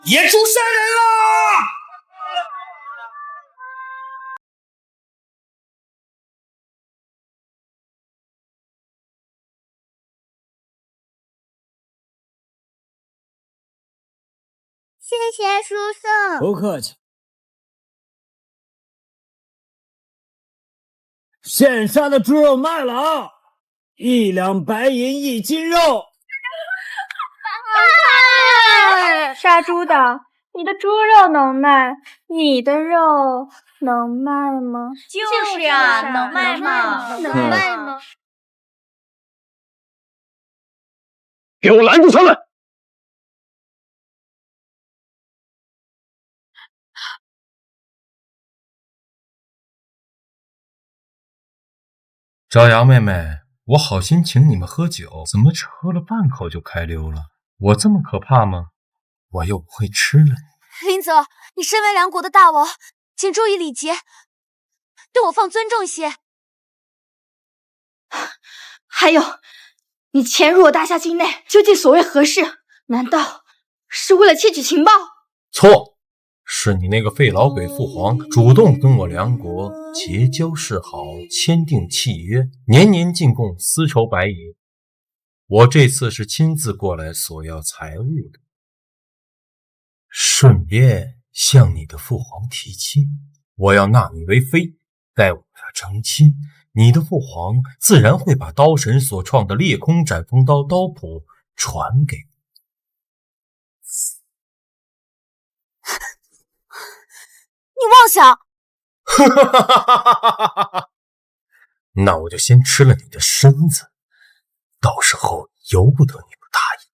野猪杀人啦！谢谢叔叔。不客气。现杀的猪肉卖了啊！1两白银1斤肉。杀猪的，你的猪肉能卖，你的肉能卖吗？就是啊，能卖吗？能卖吗？给我拦住他们！朝阳妹妹，我好心请你们喝酒，怎么只喝了半口就开溜了？我这么可怕吗？我又不会吃了你。林泽，你身为梁国的大王，请注意礼节，对我放尊重些。还有，你潜入我大夏境内，究竟所谓何事？难道是为了窃取情报？错，是你那个废老鬼父皇主动跟我梁国结交示好，签订契约，年年进贡丝绸白银。我这次是亲自过来索要财物的，顺便向你的父皇提亲，我要纳你为妃，待我俩成亲，你的父皇自然会把刀神所创的裂空斩风刀刀谱传给我。你妄想！那我就先吃了你的身子，到时候由不得你不答应。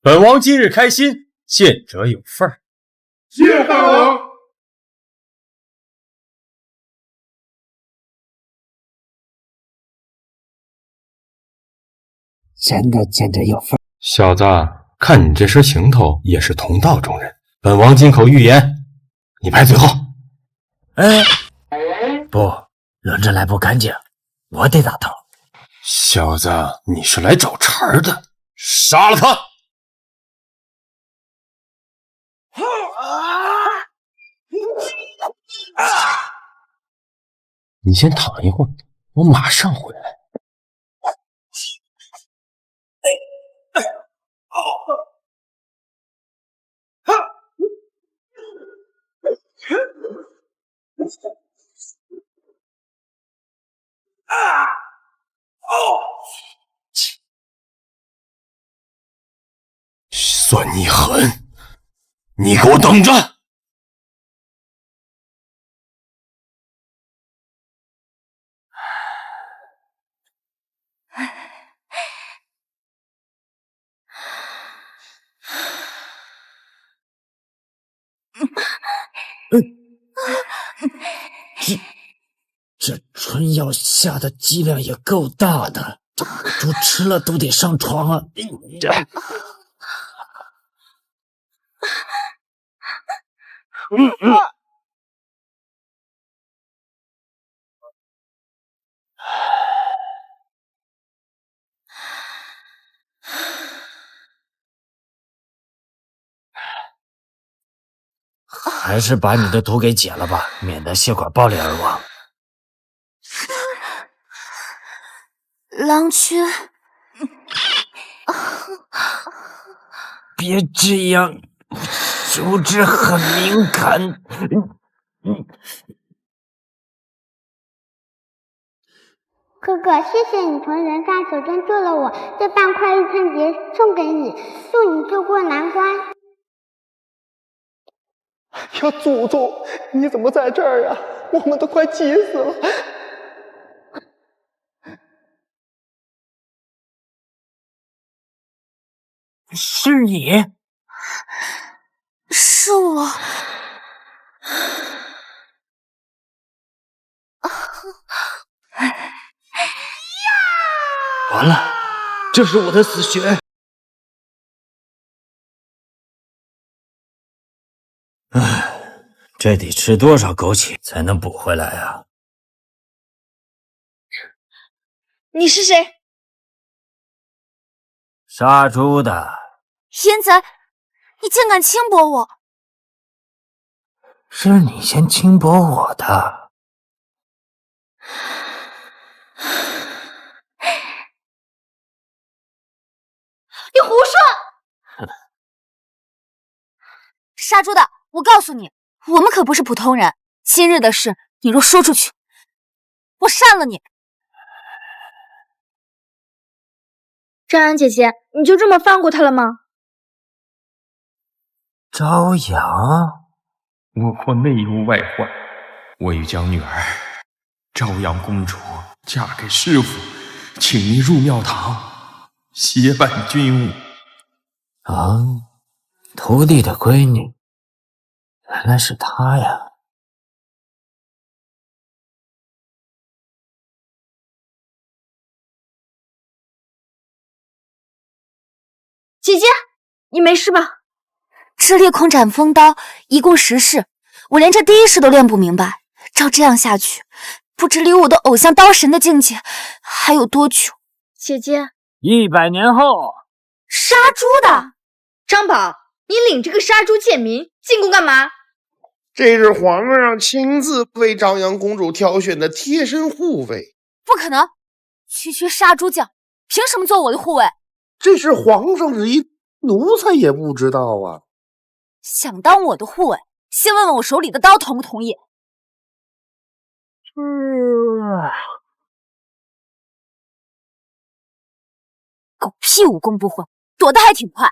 本王今日开心，见者有份儿。谢大王。真的见者有份。小子，看你这身行头，也是同道中人。本王金口玉言，你排最后。哎，不，轮着来不干净，我得打头。小子，你是来找茬的，杀了他！你先躺一会儿，我马上回来。算你狠，你给我等着！这春药下的剂量也够大的，这猪吃了都得上床啊！还是把你的毒给解了吧，免得血管爆裂而亡。郎君，别这样，手指很敏感。哥哥，谢谢你从人上手中救了我，这半块玉春节送给你，祝你救过难关。呀，祖宗，你怎么在这儿啊？我们都快急死了。是你？是我。完了，这是我的死穴。唉，这得吃多少枸杞才能补回来啊？你是谁？杀猪的。烟仔，你竟敢轻薄我！是你先轻薄我的。你胡说！杀猪的，我告诉你，我们可不是普通人。今日的事，你若说出去，我杀了你！张扬姐姐，你就这么放过他了吗？朝阳，我国内忧外患，我欲将女儿朝阳公主嫁给师傅，请您入庙堂协办军务。啊，徒弟的闺女，原来是她呀！姐姐，你没事吧？这裂空斩风刀一共10式，我连这第1式都练不明白。照这样下去，不知离我的偶像刀神的境界还有多久。姐姐，100年后，杀猪的张宝，你领这个杀猪贱民进宫干嘛？这是皇上亲自为朝阳公主挑选的贴身护卫。不可能，区区杀猪匠凭什么做我的护卫？这是皇上旨意，奴才也不知道啊。想当我的护卫，先问问我手里的刀同不同意。狗屁武功不会，躲得还挺快。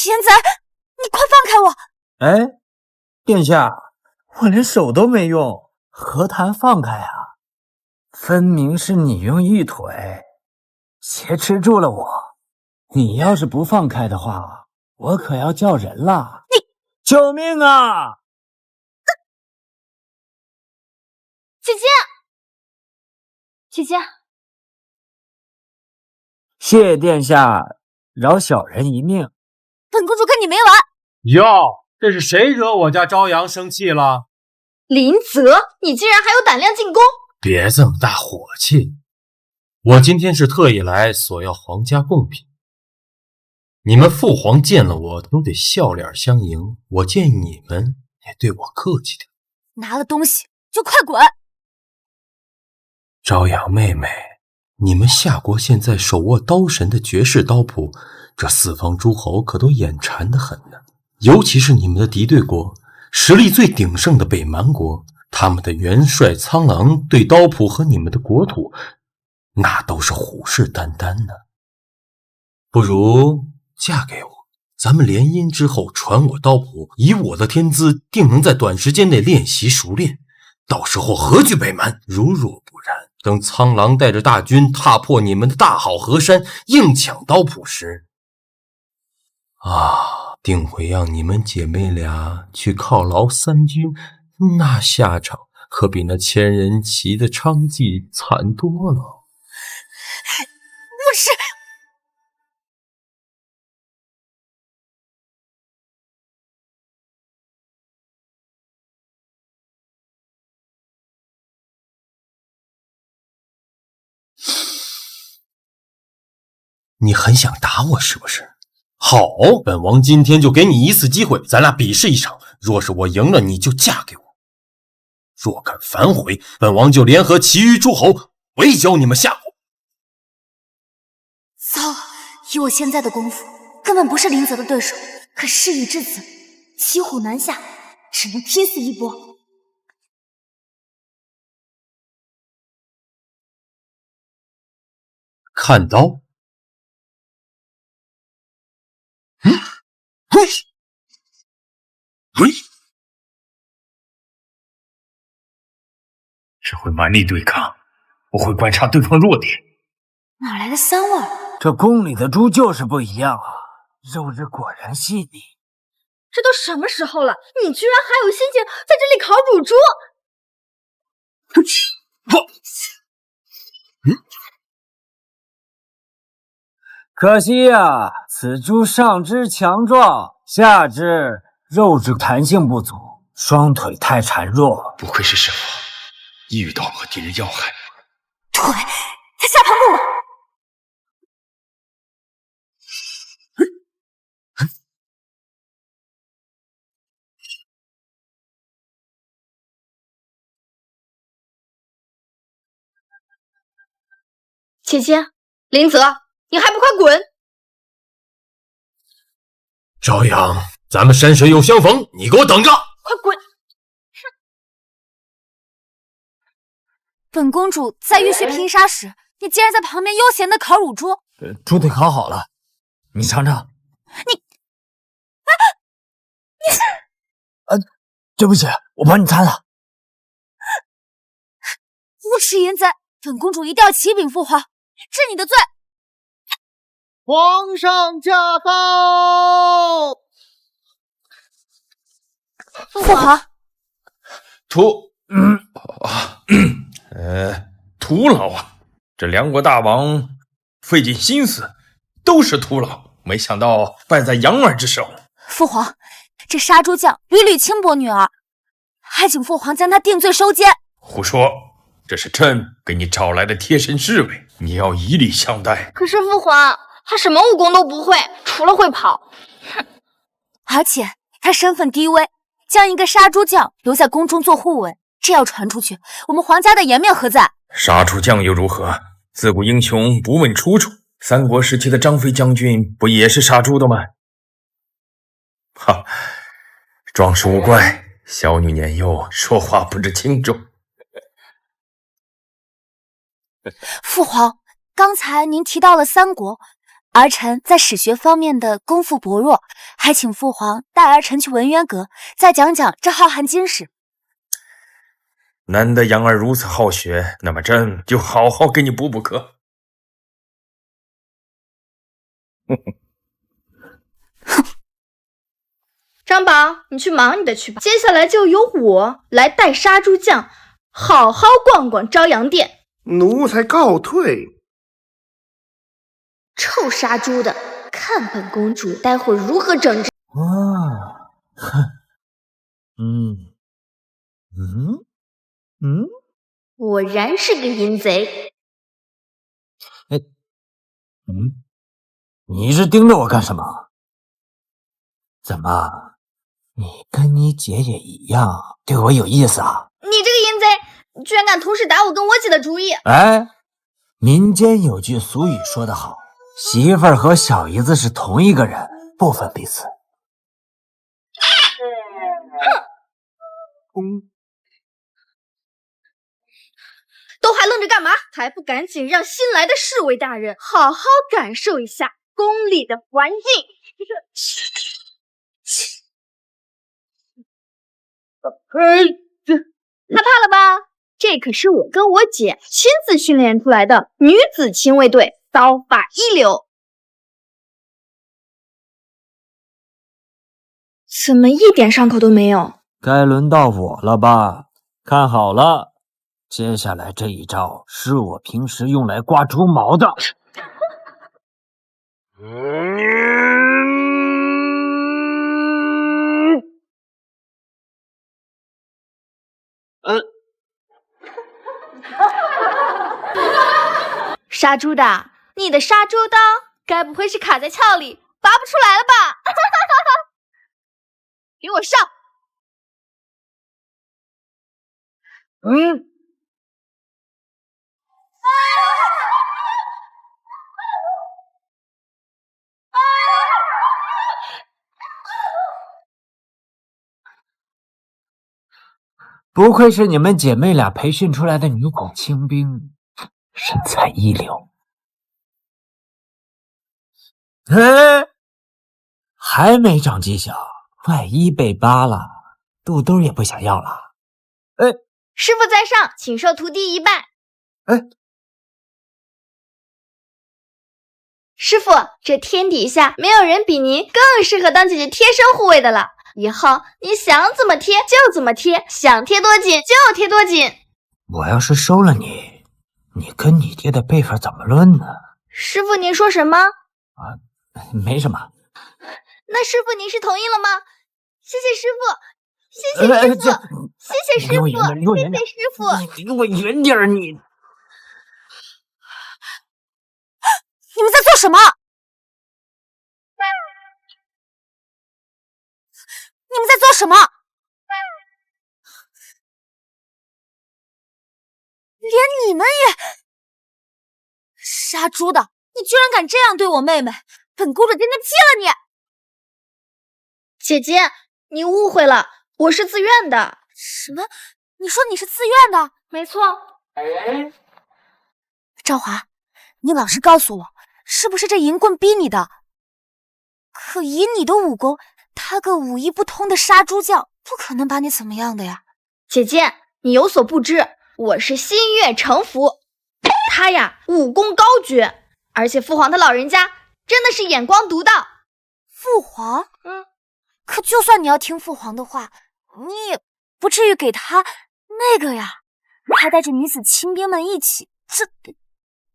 烟仔，你快放开我！哎，殿下，我连手都没用，何谈放开啊？分明是你用一腿挟持住了我。你要是不放开的话，我可要叫人了。你救命啊！姐姐，姐姐，谢殿下饶小人一命。本公主跟你没完！哟，这是谁惹我家朝阳生气了？林泽，你竟然还有胆量进宫！别这么大火气！我今天是特意来索要皇家贡品，你们父皇见了我都得笑脸相迎，我建议你们也对我客气点。拿了东西就快滚！朝阳妹妹，你们夏国现在手握刀神的绝世刀谱，这四方诸侯可都眼馋得很呢。尤其是你们的敌对国，实力最鼎盛的北蛮国，他们的元帅苍狼对刀谱和你们的国土，那都是虎视眈眈呢。不如嫁给我，咱们联姻之后传我刀谱，以我的天资，定能在短时间内练习熟练。到时候何惧北蛮？如若不然，等苍狼带着大军踏破你们的大好河山，硬抢刀谱时，定会让你们姐妹俩去犒劳三军，那下场可比那千人骑的娼妓惨多了。不是，你很想打我是不是？好，本王今天就给你一次机会，咱俩比试一场，若是我赢了，你就嫁给我；若敢反悔，本王就联合其余诸侯围剿你们夏国。糟了，以我现在的功夫，根本不是林泽的对手。可事已至此，骑虎难下，只能拼死一搏。看刀。只会蛮力对抗，我会观察对方弱点。哪来的香味儿？这宫里的猪就是不一样啊，肉质果然细腻。这都什么时候了，你居然还有心情在这里烤乳猪？可惜呀，此猪上肢强壮，下肢肉质弹性不足，双腿太孱弱。不愧是师傅，遇到和敌人要害。对，他下盘木了。姐姐，林泽，你还不快滚！朝阳，咱们山水有相逢，你给我等着！快滚！本公主在浴血拼杀时，你竟然在旁边悠闲的烤乳猪。猪腿烤好了，你尝尝。对不起，我帮你擦擦。无耻淫贼！本公主一定要启禀父皇，治你的罪。皇上驾到！父皇，徒劳啊！这梁国大王费尽心思，都是徒劳，没想到败在杨儿之手。父皇，这杀猪匠屡屡轻薄女儿，还请父皇将他定罪收监。胡说！这是朕给你找来的贴身侍卫，你要以礼相待。可是父皇，他什么武功都不会，除了会跑。而且他身份低微，将一个杀猪匠留在宫中做护卫，这要传出去，我们皇家的颜面何在？杀猪匠又如何？自古英雄不问出处，三国时期的张飞将军不也是杀猪的吗？哈，壮士无怪，小女年幼，说话不知轻重。父皇，刚才您提到了三国，儿臣在史学方面的功夫薄弱，还请父皇带儿臣去文渊阁，再讲讲这浩瀚经史。难得杨儿如此好学，那么朕就好好给你补补课。张宝，你去忙你的去吧，接下来就由我来带杀猪匠好好逛逛朝阳殿。奴才告退。臭杀猪的，看本公主待会儿如何整治。果然是个淫贼。你一直盯着我干什么？怎么，你跟你姐姐一样对我有意思啊？你这个淫贼，你居然敢同时打我跟我姐的主意！哎，民间有句俗语说得好，媳妇儿和小姨子是同一个人，不分彼此。都还愣着干嘛？还不赶紧让新来的侍卫大人好好感受一下宫里的环境。害怕了吧？这可是我跟我姐亲自训练出来的女子亲卫队，刀法一流。怎么一点伤口都没有？该轮到我了吧？看好了，接下来这一招是我平时用来刮猪毛的。杀猪的，你的杀猪刀该不会是卡在鞘里拔不出来了吧？给我上！不愧是你们姐妹俩培训出来的女广清兵，身材一流。还没长记性，万一被扒了，肚兜也不想要了。师傅在上，请受徒弟一拜。师傅，这天底下没有人比您更适合当姐姐贴身护卫的了。以后你想怎么贴就怎么贴，想贴多紧就贴多紧。我要是收了你，你跟你爹的辈分怎么论呢？师傅，您说什么？没什么。那师傅您是同意了吗？谢谢师傅，谢谢师傅，谢谢师傅，谢谢师傅。你离我远点儿！你们在做什么？你们在做什么？连你们也……杀猪的，你居然敢这样对我妹妹！本公主今天劈了你！姐姐，你误会了，我是自愿的。什么？你说你是自愿的？没错。赵华，你老实告诉我，是不是这银棍逼你的？可以你的武功，他个武艺不通的杀猪匠，不可能把你怎么样的呀。姐姐，你有所不知，我是新月城府，他呀武功高绝，而且父皇他老人家真的是眼光独到。父皇？可就算你要听父皇的话，你也不至于给他那个呀，还带着女子亲兵们一起，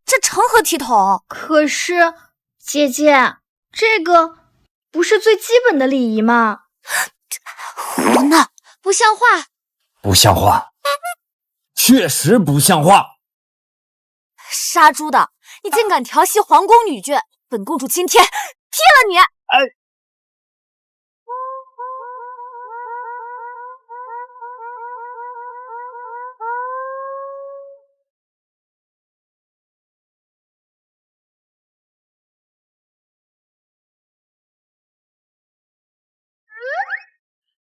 这成何体统？可是姐姐，这个不是最基本的礼仪吗？胡闹，不像话！不像话，确实不像话！杀猪的，你竟敢调戏皇宫女眷，本公主今天劈了你！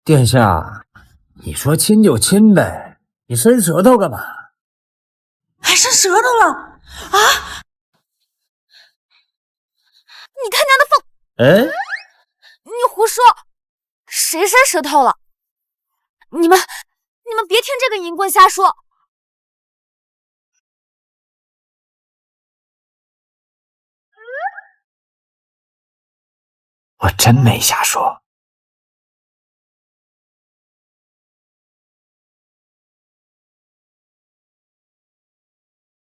殿下，你说亲就亲呗，你伸舌头干嘛？还伸舌头了啊！你他娘的疯！你胡说，谁伸舌头了？你们别听这个淫棍瞎说。我真没瞎说。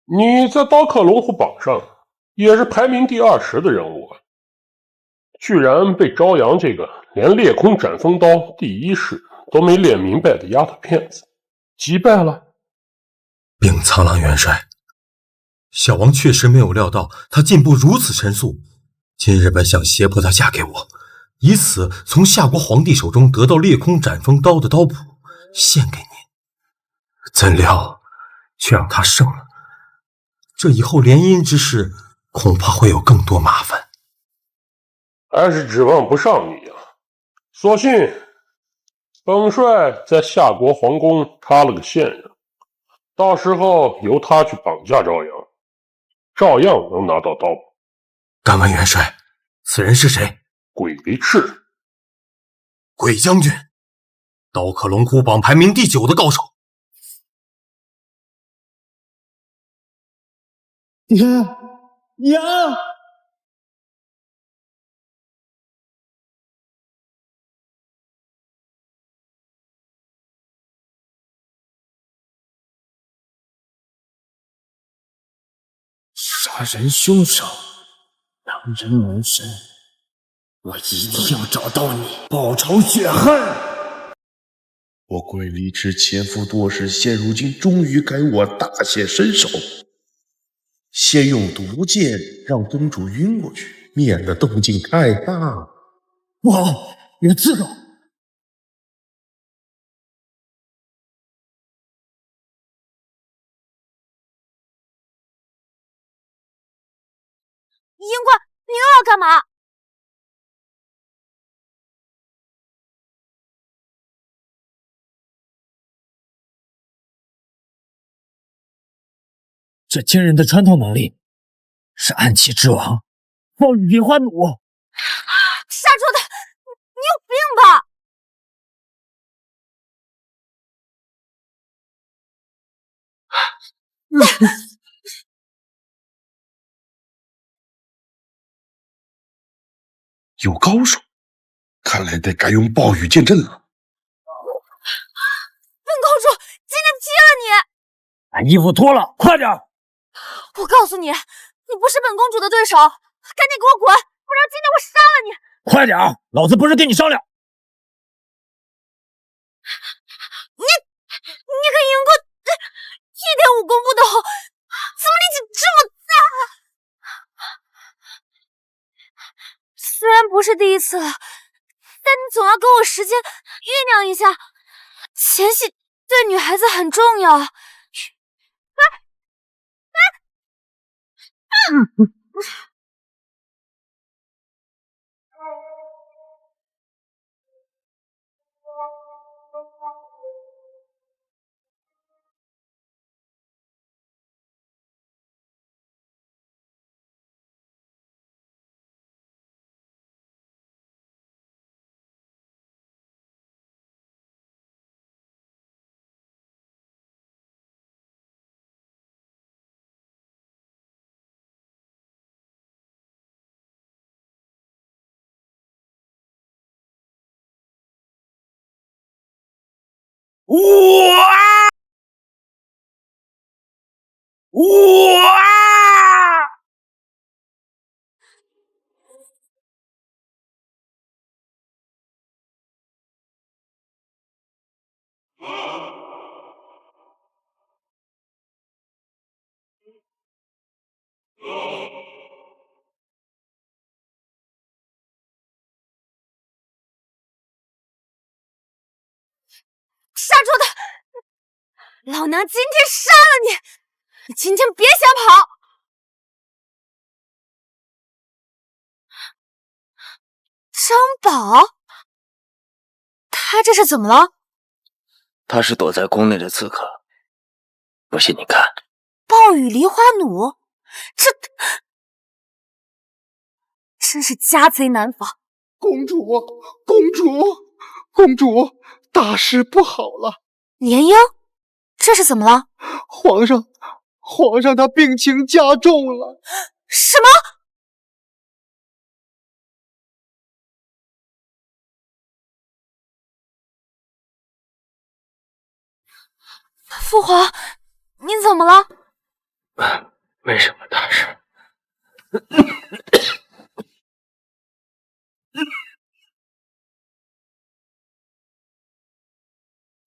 你在刀客龙虎榜上也是排名第20的人物啊，居然被朝阳这个连裂空斩风刀第1式都没练明白的丫头片子击败了。禀苍狼元帅，小王确实没有料到他进步如此神速，今日本想胁迫他嫁给我，以此从夏国皇帝手中得到裂空斩风刀的刀谱献给您，怎料却让他胜了。这以后联姻之事恐怕会有更多麻烦。还是指望不上你啊，索性本帅在夏国皇宫插了个线人，到时候由他去绑架朝阳，照样能拿到刀谱。敢问元帅，此人是谁？鬼赤。鬼将军，刀客龙虎榜排名第9的高手。娘！杀人凶手，狼人谋生，我一定要找到你，报仇雪恨！我鬼离之潜伏多时，现如今终于该我大显身手。先用毒箭让公主晕过去，免得动静太大。我知道。银冠，你又要干嘛？这惊人的穿透能力，是暗器之王暴雨梨花弩。杀猪的，你有病吧？有高手，看来得该用暴雨见阵了。本公主，今天踢了你！把衣服脱了，快点！我告诉你，你不是本公主的对手，赶紧给我滚，不然今天我杀了你！快点，老子不是跟你商量。你可赢过1.5公不斗，怎么力气这么大？虽然不是第一次了，但你总要给我时间酝酿一下，前戏对女孩子很重要。杀猪的，老娘今天杀了你！你今天别想跑！张宝，他这是怎么了？他是躲在宫内的刺客，不信你看。暴雨梨花弩，这真是家贼难防。公主，公主，公主，大事不好了！莲英，这是怎么了？皇上他病情加重了。什么？父皇，您怎么了？没什么大事。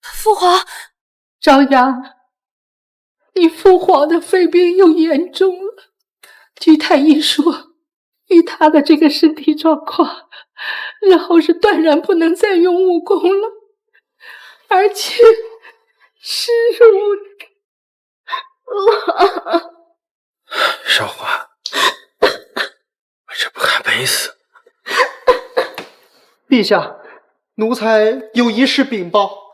父皇，朝阳，你父皇的肺病又严重了。据太医说，以他的这个身体状况，日后是断然不能再用武功了，而且是少华，我这不还没死？陛下，奴才有一事禀报。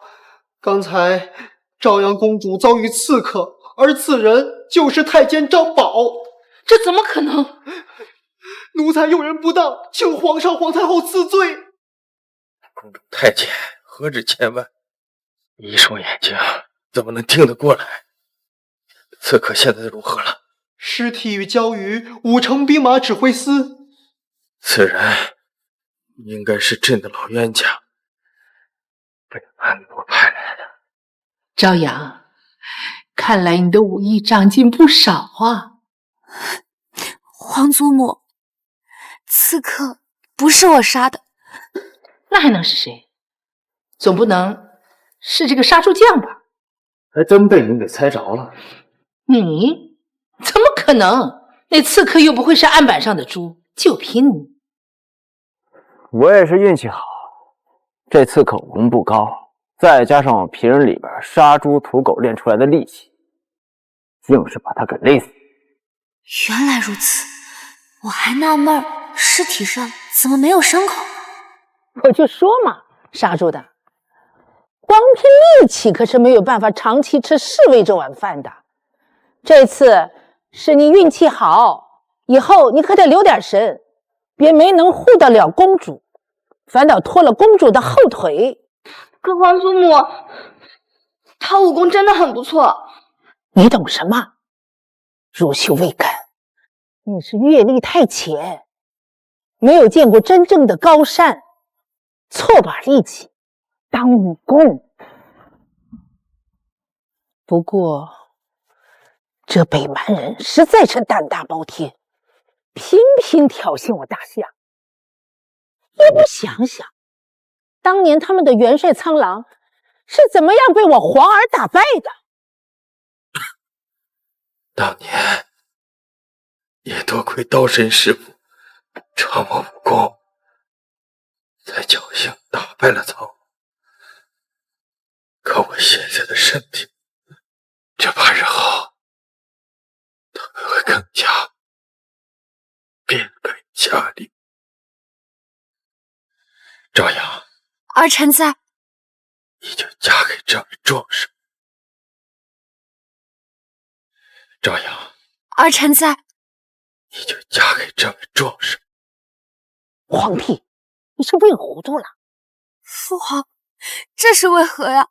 刚才朝阳公主遭遇刺客，而此人就是太监张宝。这怎么可能？奴才用人不当，求皇上皇太后赐罪。公主太监何止千万，一双眼睛怎么能听得过来？刺客现在如何了？尸体已交于武城兵马指挥司。此人应该是朕的老冤家，被安国派来的。朝阳，看来你的武艺长进不少啊。皇祖母，刺客不是我杀的。那还能是谁？总不能是这个杀猪匠吧？还真被您给猜着了。你怎么可能？那刺客又不会是案板上的猪，就凭你。我也是运气好，这刺客武功不高，再加上我皮人里边杀猪屠狗练出来的力气，硬是把他给勒死。原来如此，我还纳闷尸体上怎么没有伤口。我就说嘛，杀猪的光凭力气可是没有办法长期吃侍卫这碗饭的。这次是你运气好，以后你可得留点神，别没能护得了公主，反倒拖了公主的后腿。可皇祖母，他武功真的很不错。你懂什么？入袖未敢，你是阅历太浅，没有见过真正的高山。凑把力气当武功。不过，这北蛮人实在是胆大包天，频频挑衅我大夏。也不想想，当年他们的元帅苍狼是怎么样被我皇儿打败的。当年也多亏刀神师傅传我武功，才侥幸打败了曹。可我现在的身体，只怕日后他们会更加变本加厉。赵阳，儿臣在。你就嫁给这位壮士。赵阳，儿臣在。你就嫁给这位壮士。皇帝，你是问糊涂了。父皇，这是为何呀？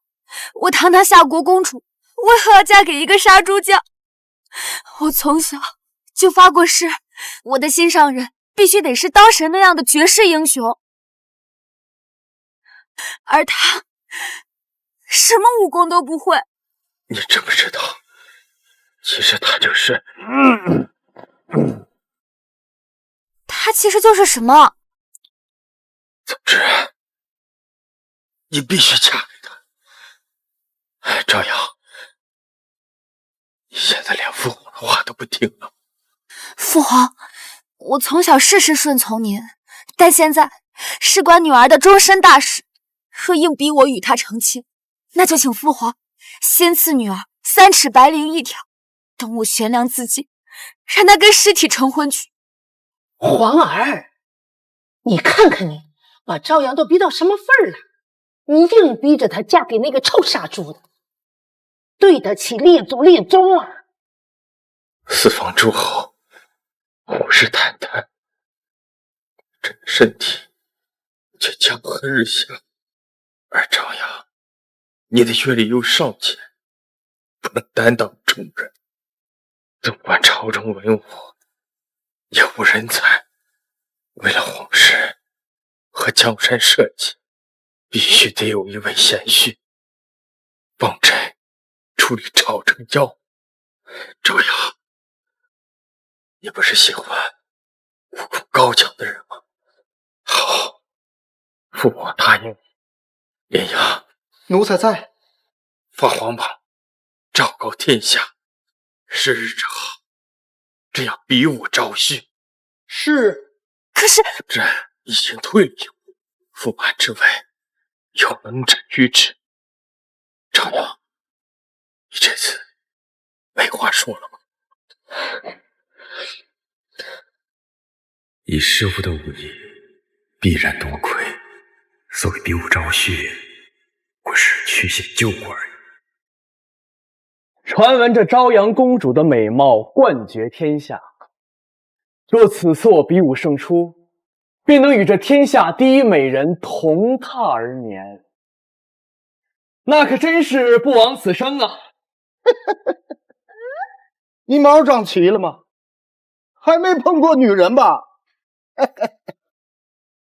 我堂堂夏国公主，为何要嫁给一个杀猪匠？我从小就发过誓，我的心上人必须得是刀神那样的绝世英雄。而他什么武功都不会。你知不知道，其实他就是他其实就是什么？总之，你必须嫁给他。赵阳，你现在连父皇的话都不听了。父皇，我从小事事顺从您，但现在事关女儿的终身大事，若硬逼我与她成亲，那就请父皇先赐女儿3尺白绫一条，等我悬梁自尽，让她跟尸体成婚去。皇儿，你看看你，把朝阳都逼到什么份儿了？你硬逼着她嫁给那个臭杀猪的，对得起列祖列宗啊！四方诸侯虎视眈眈，朕的身体却江河日下。而朝阳，你的阅历又尚浅，不能担当重任。纵观朝中文武，也无人才。为了皇室和江山社稷，必须得有一位贤婿帮朕处理朝政要务。朝阳，你不是喜欢武功高强的人吗？好，父皇答应你。连阳，奴才在。发皇榜，昭告天下，10日之后，朕要比武招婿。是。可是朕已经退了一步，驸马之位由能臣御之。朝阳，你这次没话说了吗？以师傅的武艺，必然多亏。所谓比武招婿，不是曲线救国而已。传闻这朝阳公主的美貌冠绝天下，若此次我比武胜出，便能与这天下第一美人同榻而眠，那可真是不枉此生啊！你毛长齐了吗？还没碰过女人吧？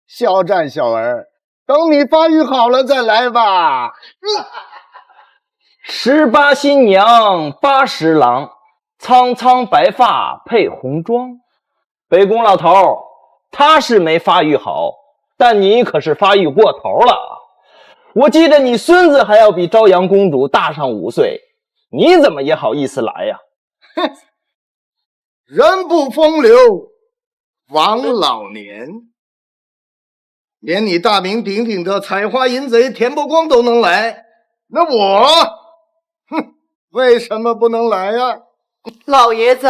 肖战小儿，等你发育好了再来吧。18新娘80郎，苍苍白发配红妆。北宫老头，他是没发育好，但你可是发育过头了。我记得你孙子还要比朝阳公主大上5岁，你怎么也好意思来呀？哼，人不风流枉老年，连你大名鼎鼎的采花淫贼田伯光都能来，那我，哼，为什么不能来呀？老爷子，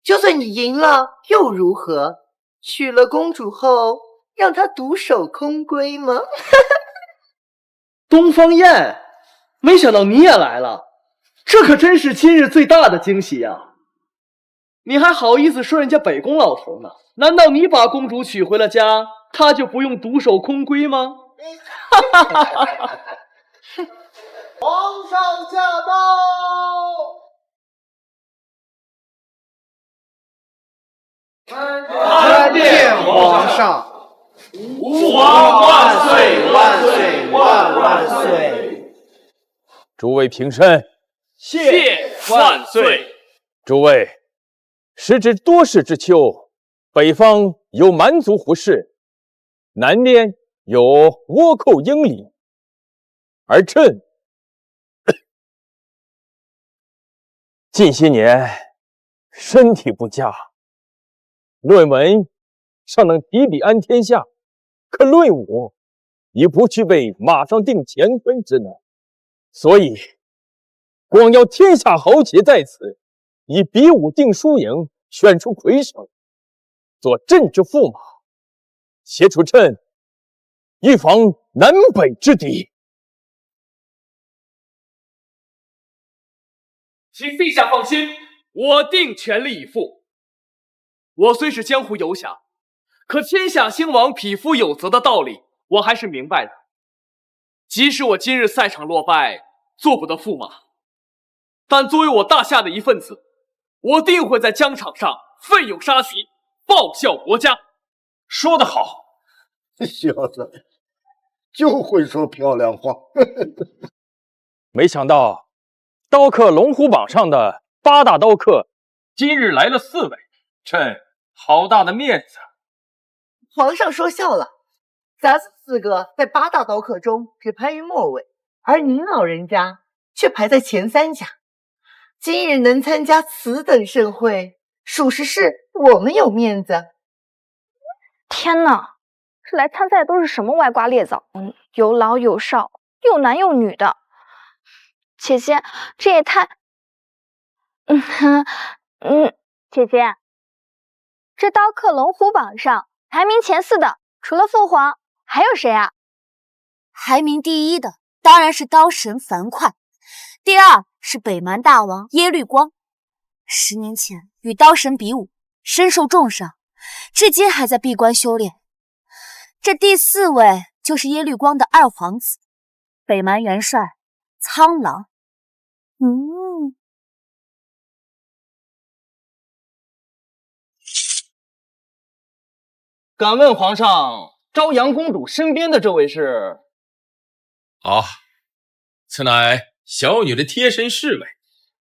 就算你赢了又如何？娶了公主后，让她独守空闺吗？东方燕，没想到你也来了，这可真是今日最大的惊喜呀！你还好意思说人家北宫老头呢？难道你把公主娶回了家，他就不用独守空闺吗？皇上驾到！参见皇上！吾皇万岁！诸位平身，谢万岁。诸位，时值多事之秋，北方有蛮族胡氏，南边有倭寇英灵，而朕近些年身体不佳，论文尚能比比安天下，可论武已不具备马上定乾坤之能，所以光要天下豪杰在此，以比武定输赢，选出魁首，做朕之驸马，协助朕预防南北之敌。请陛下放心，我定全力以赴。我虽是江湖游侠，可天下兴亡，匹夫有责的道理，我还是明白的。即使我今日赛场落败，做不得驸马，但作为我大夏的一份子，我定会在疆场上奋勇杀敌，报效国家。说得好，小子就会说漂亮话。没想到刀客龙虎榜上的8大刀客，今日来了4位，朕好大的面子。皇上说笑了，咱4个在8大刀客中只排于末位，而您老人家却排在前3甲。今日能参加此等盛会，属实是我们有面子。天哪，这来参赛的都是什么歪瓜裂枣？有老有少，有男有女的。姐姐，这也太……姐姐，这刀客龙虎榜上排名前4的，除了父皇，还有谁啊？排名第1的当然是刀神樊哙，第2是北蛮大王耶律光。10年前与刀神比武，身受重伤，至今还在闭关修炼。这第4位就是耶律光的2皇子，北蛮元帅苍狼。敢问皇上，朝阳公主身边的这位是？此乃小女的贴身侍卫。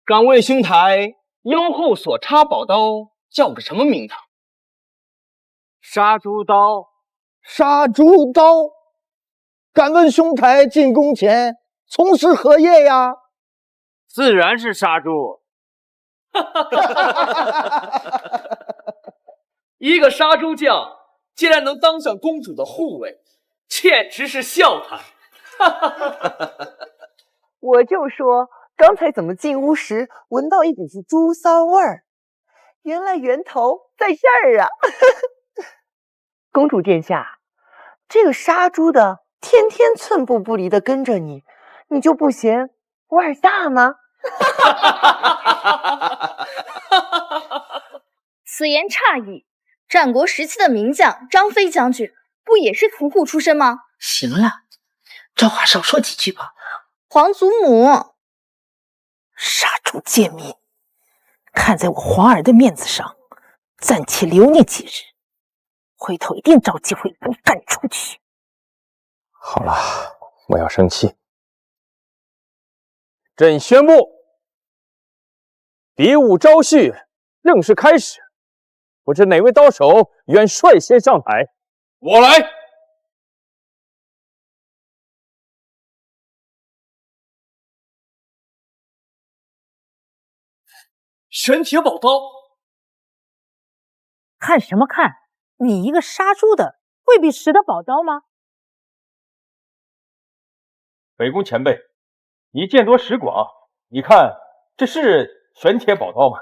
敢问兄台，腰后所插宝刀叫着什么名堂？杀猪刀，杀猪刀。敢问兄台进宫前从事何业呀？自然是杀猪。一个杀猪匠竟然能当上公主的护卫，简直是笑谈。我就说刚才怎么进屋时闻到一股子猪骚味儿，原来源头在这儿啊！公主殿下，这个杀猪的天天寸步不离的跟着你，你就不嫌味儿大吗？此言差矣。战国时期的名将张飞将军，不也是屠户出身吗？行了，这话少说几句吧。皇祖母，杀猪贱民，看在我皇儿的面子上，暂且留你几日，回头一定找机会把你赶出去。好了，我要生气。朕宣布，比武招序正式开始。不知哪位刀手愿率先上台？我来。玄铁宝刀，看什么看？你一个杀猪的，会比使得宝刀吗？北宫前辈，你见多识广，你看这是玄铁宝刀吗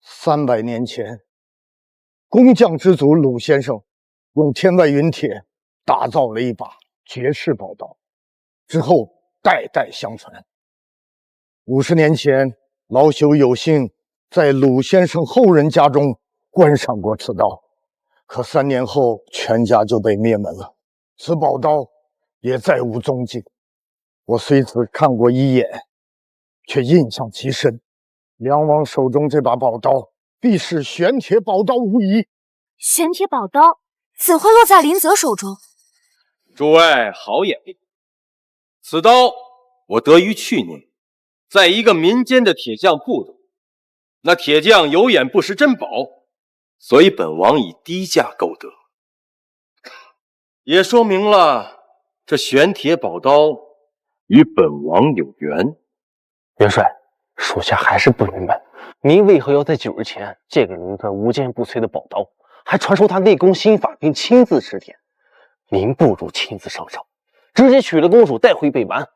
？300年前，工匠之祖鲁先生用天外云铁打造了一把绝世宝刀，之后代代相传。50年前，老朽有幸在鲁先生后人家中观赏过此刀，可3年后全家就被灭门了，此宝刀也再无踪迹。我虽只看过1眼，却印象极深。梁王手中这把宝刀，必是玄铁宝刀无疑。玄铁宝刀怎会落在林泽手中？诸位好眼力，此刀我得于去年，在一个民间的铁匠铺中，那铁匠有眼不识珍宝，所以本王以低价购得，也说明了这玄铁宝刀与本王有缘。元帅，属下还是不明白，您为何要在9日前借给您这无坚不摧的宝刀，还传授他内功心法，并亲自指点？您不如亲自上朝，直接娶了公主带回北蛮，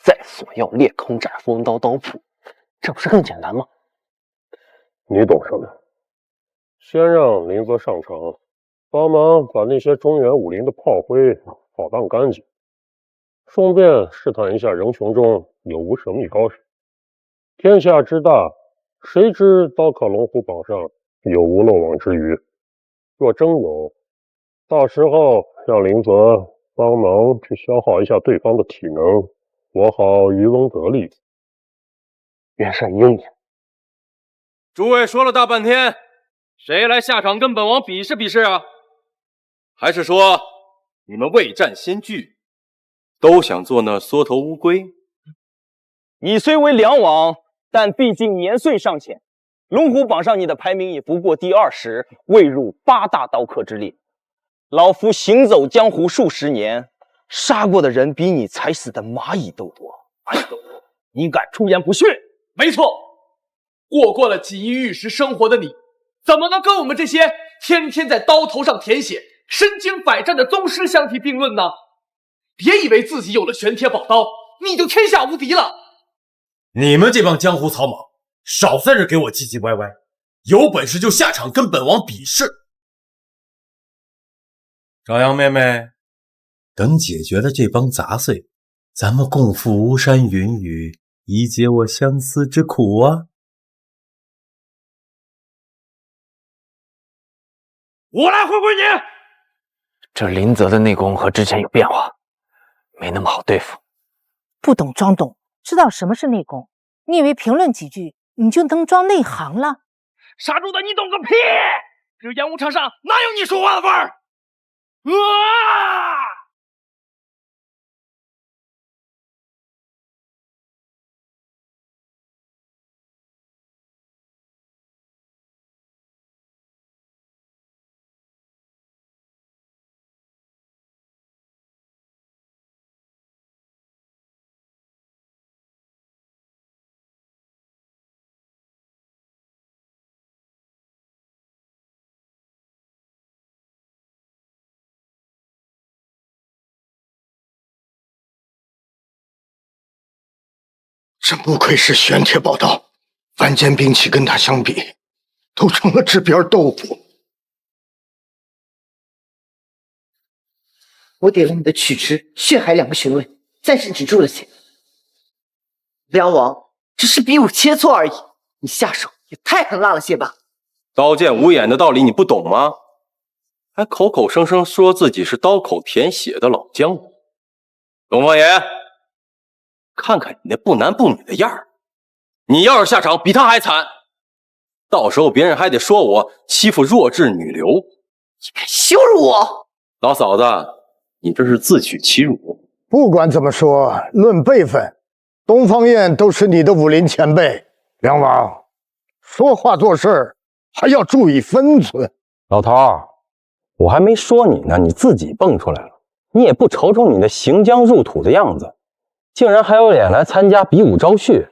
再索要裂空斩风刀刀谱，这不是更简单吗？你懂什么？先让林泽上场，帮忙把那些中原武林的炮灰扫荡干净，顺便试探一下人群中有无神秘高手。天下之大，谁知刀客龙虎榜上有无漏网之鱼？若真有，到时候让林泽帮忙去消耗一下对方的体能，我好渔翁得利。元帅英明。诸位说了大半天，谁来下场跟本王比试比试啊？还是说你们未战先惧，都想做那缩头乌龟？你虽为梁王，但毕竟年岁尚浅，龙虎榜上你的排名也不过第20，未入8大刀客之列。老夫行走江湖数十年，杀过的人比你踩死的蚂蚁都多。你敢出言不逊？没错，过了锦衣玉食生活的你，怎么能跟我们这些天天在刀头上舔血、身经百战的宗师相提并论呢？别以为自己有了玄铁宝刀，你就天下无敌了。你们这帮江湖草莽，少在这给我唧唧歪歪，有本事就下场跟本王比试。朝阳妹妹，等解决了这帮杂碎，咱们共赴巫山云雨，以解我相思之苦啊！我来回回你。这林泽的内功和之前有变化，没那么好对付。不懂装懂，知道什么是内功？你以为评论几句你就能装内行了？杀猪的，你懂个屁！这演武场上哪有你说话的份儿？啊！真不愧是玄铁宝刀，凡间兵器跟它相比，都成了纸边豆腐。我点了你的曲直、血海2个穴位，暂时止住了血。梁王，只是比武切磋而已，你下手也太狠辣了些吧？刀剑无眼的道理你不懂吗？还口口声声说自己是刀口舔血的老江湖。东方爷，看看你那不男不女的样儿，你要是下场比他还惨，到时候别人还得说我欺负弱智女流。你敢羞辱我！老嫂子，你这是自取其辱。不管怎么说，论辈分，东方燕都是你的武林前辈。梁王，说话做事还要注意分寸。老头儿，我还没说你呢，你自己蹦出来了。你也不瞅瞅你那行将入土的样子，竟然还有脸来参加比武招婿，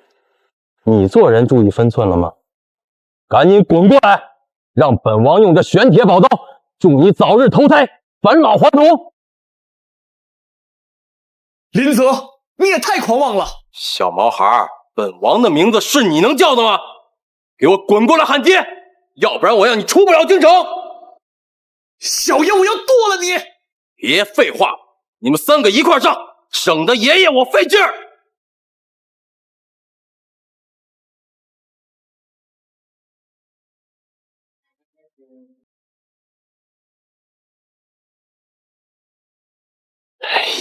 你做人注意分寸了吗？赶紧滚过来，让本王用这玄铁宝刀助你早日投胎，返老还童。林泽，你也太狂妄了！小毛孩，本王的名字是你能叫的吗？给我滚过来喊爹，要不然我让你出不了京城！小爷我要剁了你！别废话，你们3个一块上，省得爷爷我费劲儿。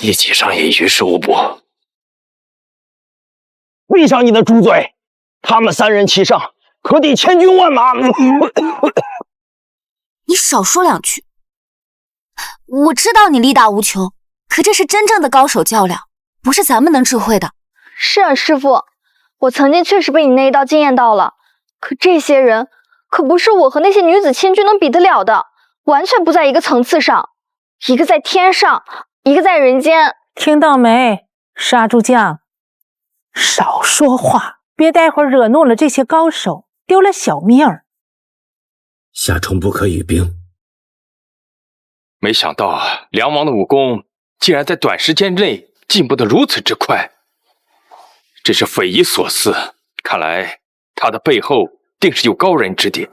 一起上也于事无补。闭上你的猪嘴！他们3人齐上，可抵千军万马。你少说2句。我知道你力大无穷，可这是真正的高手较量，不是咱们能智慧的。是啊，师傅，我曾经确实被你那一刀惊艳到了。可这些人可不是我和那些女子千军能比得了的，完全不在一个层次上。一个在天上，一个在人间。听到没，杀猪匠？少说话，别待会儿惹怒了这些高手，丢了小命儿。夏虫不可语冰。没想到梁王的武功竟然在短时间内进步得如此之快，真是匪夷所思。看来他的背后定是有高人指点。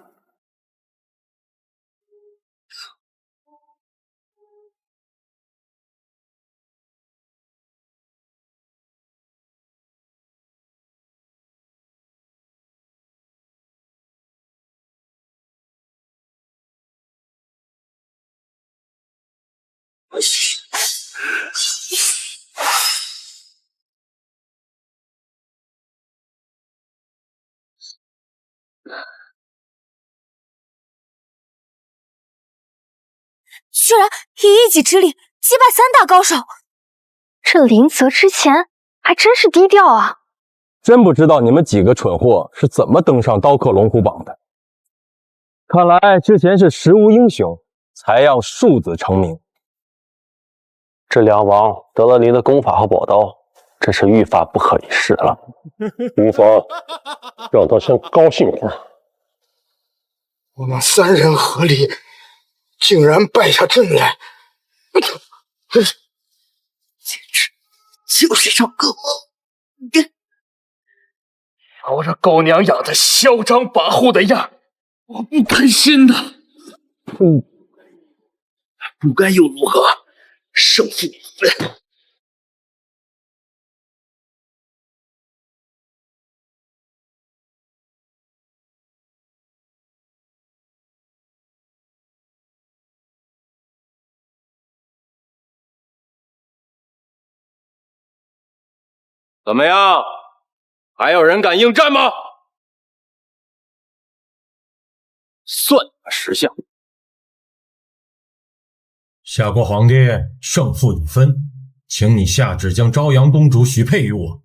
居然以一己之力击败3大高手，这林泽之前还真是低调啊！真不知道你们几个蠢货是怎么登上刀客龙虎榜的。看来之前是时无英雄，才让庶子成名。这梁王得了您的功法和宝刀，真是愈发不可一世了。无妨，让他先高兴会儿。我们3人合力，竟然败下阵来，简直就是场噩梦！瞧这狗娘养的嚣张跋扈的样，我不开心呐！不该又如何？胜负已分。怎么样？还有人敢应战吗？算他识相。夏国皇帝，胜负已分，请你下旨将朝阳公主许配于我。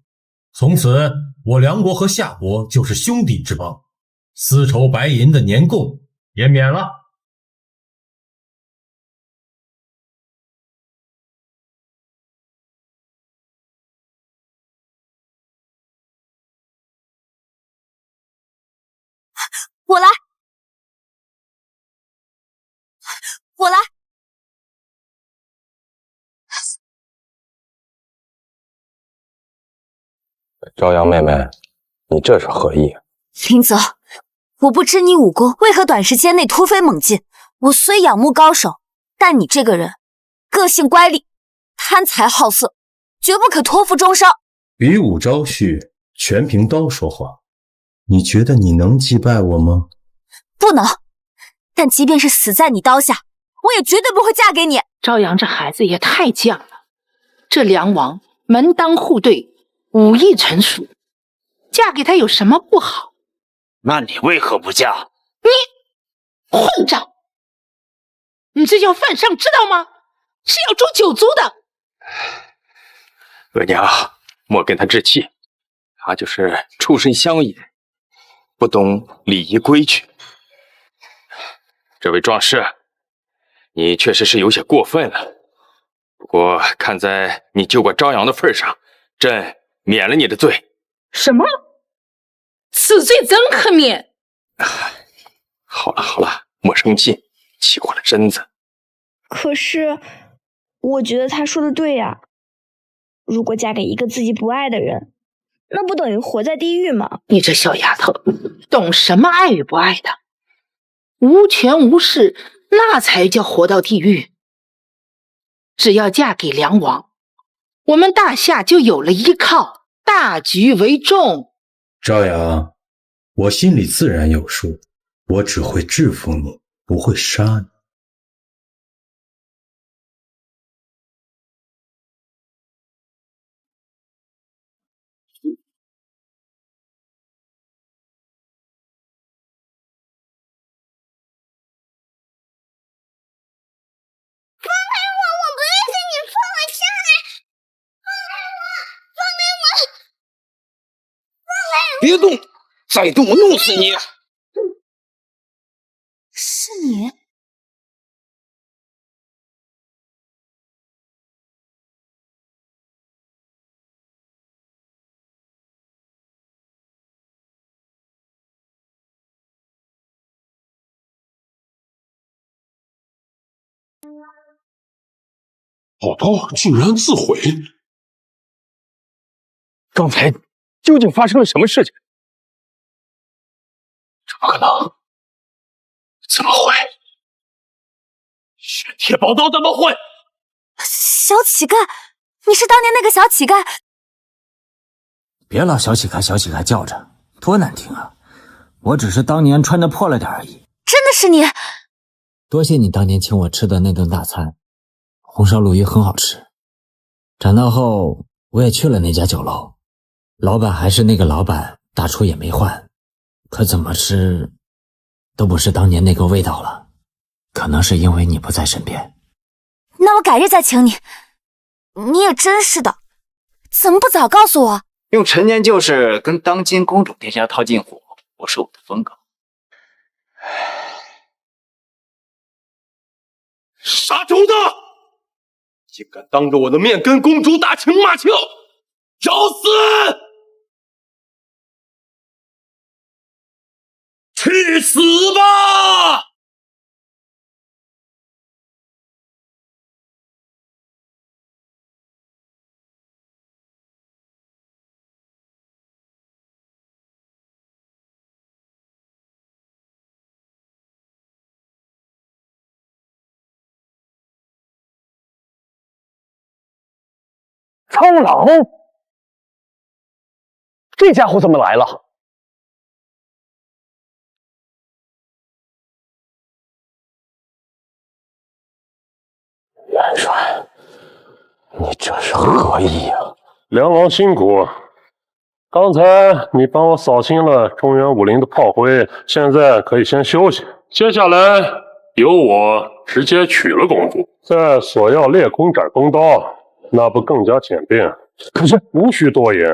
从此，我梁国和夏国就是兄弟之邦，丝绸白银的年贡也免了。我来，我来。朝阳妹妹，你这是何意？林泽，我不知你武功为何短时间内突飞猛进。我虽仰慕高手，但你这个人个性乖戾，贪财好色，绝不可托付终生。比武招婿，全凭刀说话。你觉得你能击败我吗？不能。但即便是死在你刀下，我也绝对不会嫁给你。朝阳这孩子也太犟了，这梁王门当户对，武艺成熟，嫁给他有什么不好？那你为何不嫁？你混账！你这叫犯上，知道吗？是要诛九族的。额娘，莫跟他置气，他就是出身乡野，不懂礼仪规矩。这位壮士，你确实是有些过分了。不过看在你救过朝阳的份上，朕免了你的罪。什么？此罪怎可免？好了好了，莫生气，气坏了身子。可是，我觉得他说的对呀。如果嫁给一个自己不爱的人，那不等于活在地狱吗？你这小丫头，懂什么爱与不爱的？无权无势，那才叫活到地狱。只要嫁给梁王，我们大夏就有了依靠，大局为重。朝阳，我心里自然有数，我只会制服你，不会杀你。别动，再动我弄死你！是你？宝刀竟然自毁！刚才究竟发生了什么事情？怎么可能？怎么会？玄铁宝刀怎么会？小乞丐，你是当年那个小乞丐？别老小乞丐小乞丐叫着，多难听啊！我只是当年穿的破了点而已。真的是你？多谢你当年请我吃的那顿大餐，红烧鲈鱼很好吃。长大后我也去了那家酒楼，老板还是那个老板，大厨也没换，可怎么吃都不是当年那个味道了。可能是因为你不在身边。那我改日再请你。你也真是的，怎么不早告诉我？用陈年旧事跟当今公主殿下套近乎，不是我的风格。杀虫的，竟敢当着我的面跟公主打情骂俏，找死！去死吧！苍狼，这家伙怎么来了？元帅，你这是何意啊？梁王辛苦，刚才你帮我扫清了中原武林的炮灰，现在可以先休息。接下来由我直接娶了公主，再索要裂空斩风刀。那不更加简便？可是无需多言，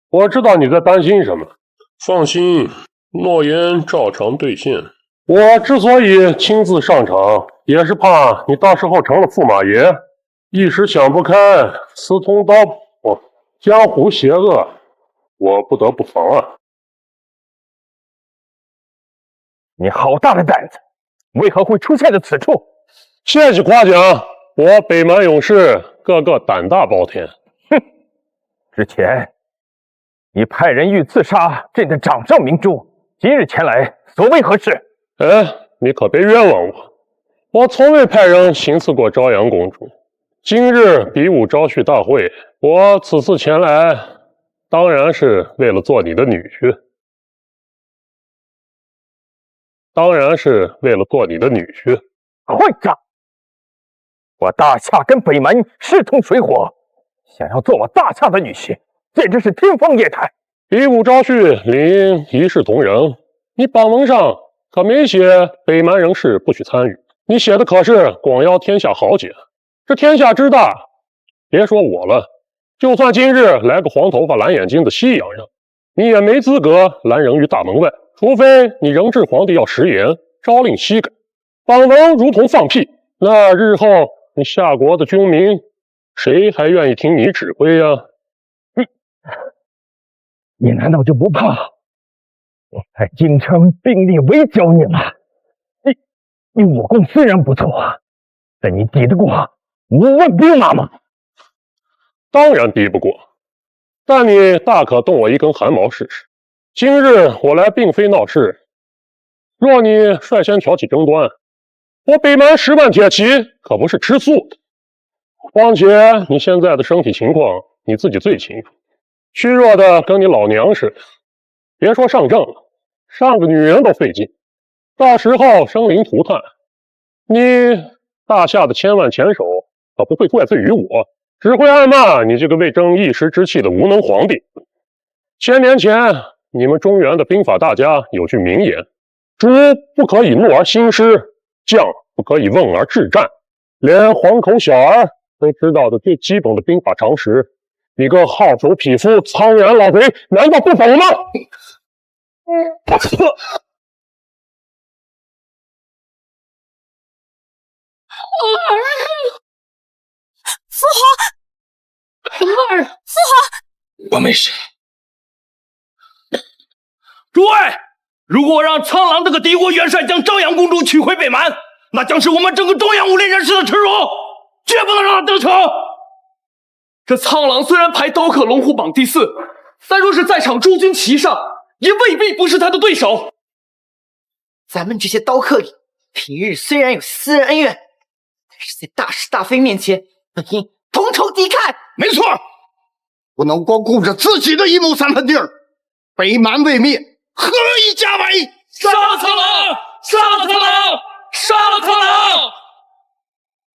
我知道你在担心什么。放心，诺言照常兑现。我之所以亲自上场，也是怕你到时候成了驸马爷，一时想不开，私通刀破，江湖邪恶，我不得不防啊。你好大的胆子，为何会出现在此处？谢谢夸奖。我北蛮勇士个个胆大包天。哼！之前你派人欲刺杀朕的掌上明珠，今日前来，所为何事？你可别冤枉我，我从未派人行刺过朝阳公主。今日比武招婿大会，我此次前来，当然是为了做你的女婿。混账！我大夏跟北蛮势同水火，想要做我大夏的女婿，简直是天方夜谭。比武招婿理应一视同仁，你榜文上可没写北蛮人士不许参与，你写的可是广邀天下豪杰。这天下之大，别说我了，就算今日来个黄头发蓝眼睛的西洋人，你也没资格拦人于大门外，除非你仍治皇帝要食言，朝令夕改。榜文如同放屁，那日后你夏国的军民，谁还愿意听你指挥呀？你难道就不怕我在京城兵力围剿你吗？你武功虽然不错，但你抵得过5万兵马吗？当然敌不过，但你大可动我一根汗毛试试。今日我来并非闹事，若你率先挑起争端，我北蛮10万铁骑可不是吃素的。况且你现在的身体情况你自己最清楚，虚弱的跟你老娘似的，别说上阵了，上个女人都费劲，到时候生灵涂炭，你大夏的千万前手可不会怪罪于我，只会暗骂你这个为争一时之气的无能皇帝。千年前你们中原的兵法大家有句名言，主不可以怒而兴师，将不可以问而治战。连黄口小儿都知道的最基本的兵法常识，你个好手匹夫、苍原老贼，难道不懂吗？父皇，儿，父皇，我没事。诸位，如果我让苍狼这个敌国元帅将朝阳公主娶回北蛮，那将是我们整个中原武林人士的耻辱，绝不能让他得逞。这苍狼虽然排刀客龙虎榜第4，但若是在场诸军齐上，也未必不是他的对手。咱们这些刀客里，平日虽然有私人恩怨，但是在大是大非面前，本应同仇敌忾。没错，不能光顾着自己的一亩三分地儿，北蛮未灭，何以家为？杀了苍狼！杀了苍狼！杀了苍狼！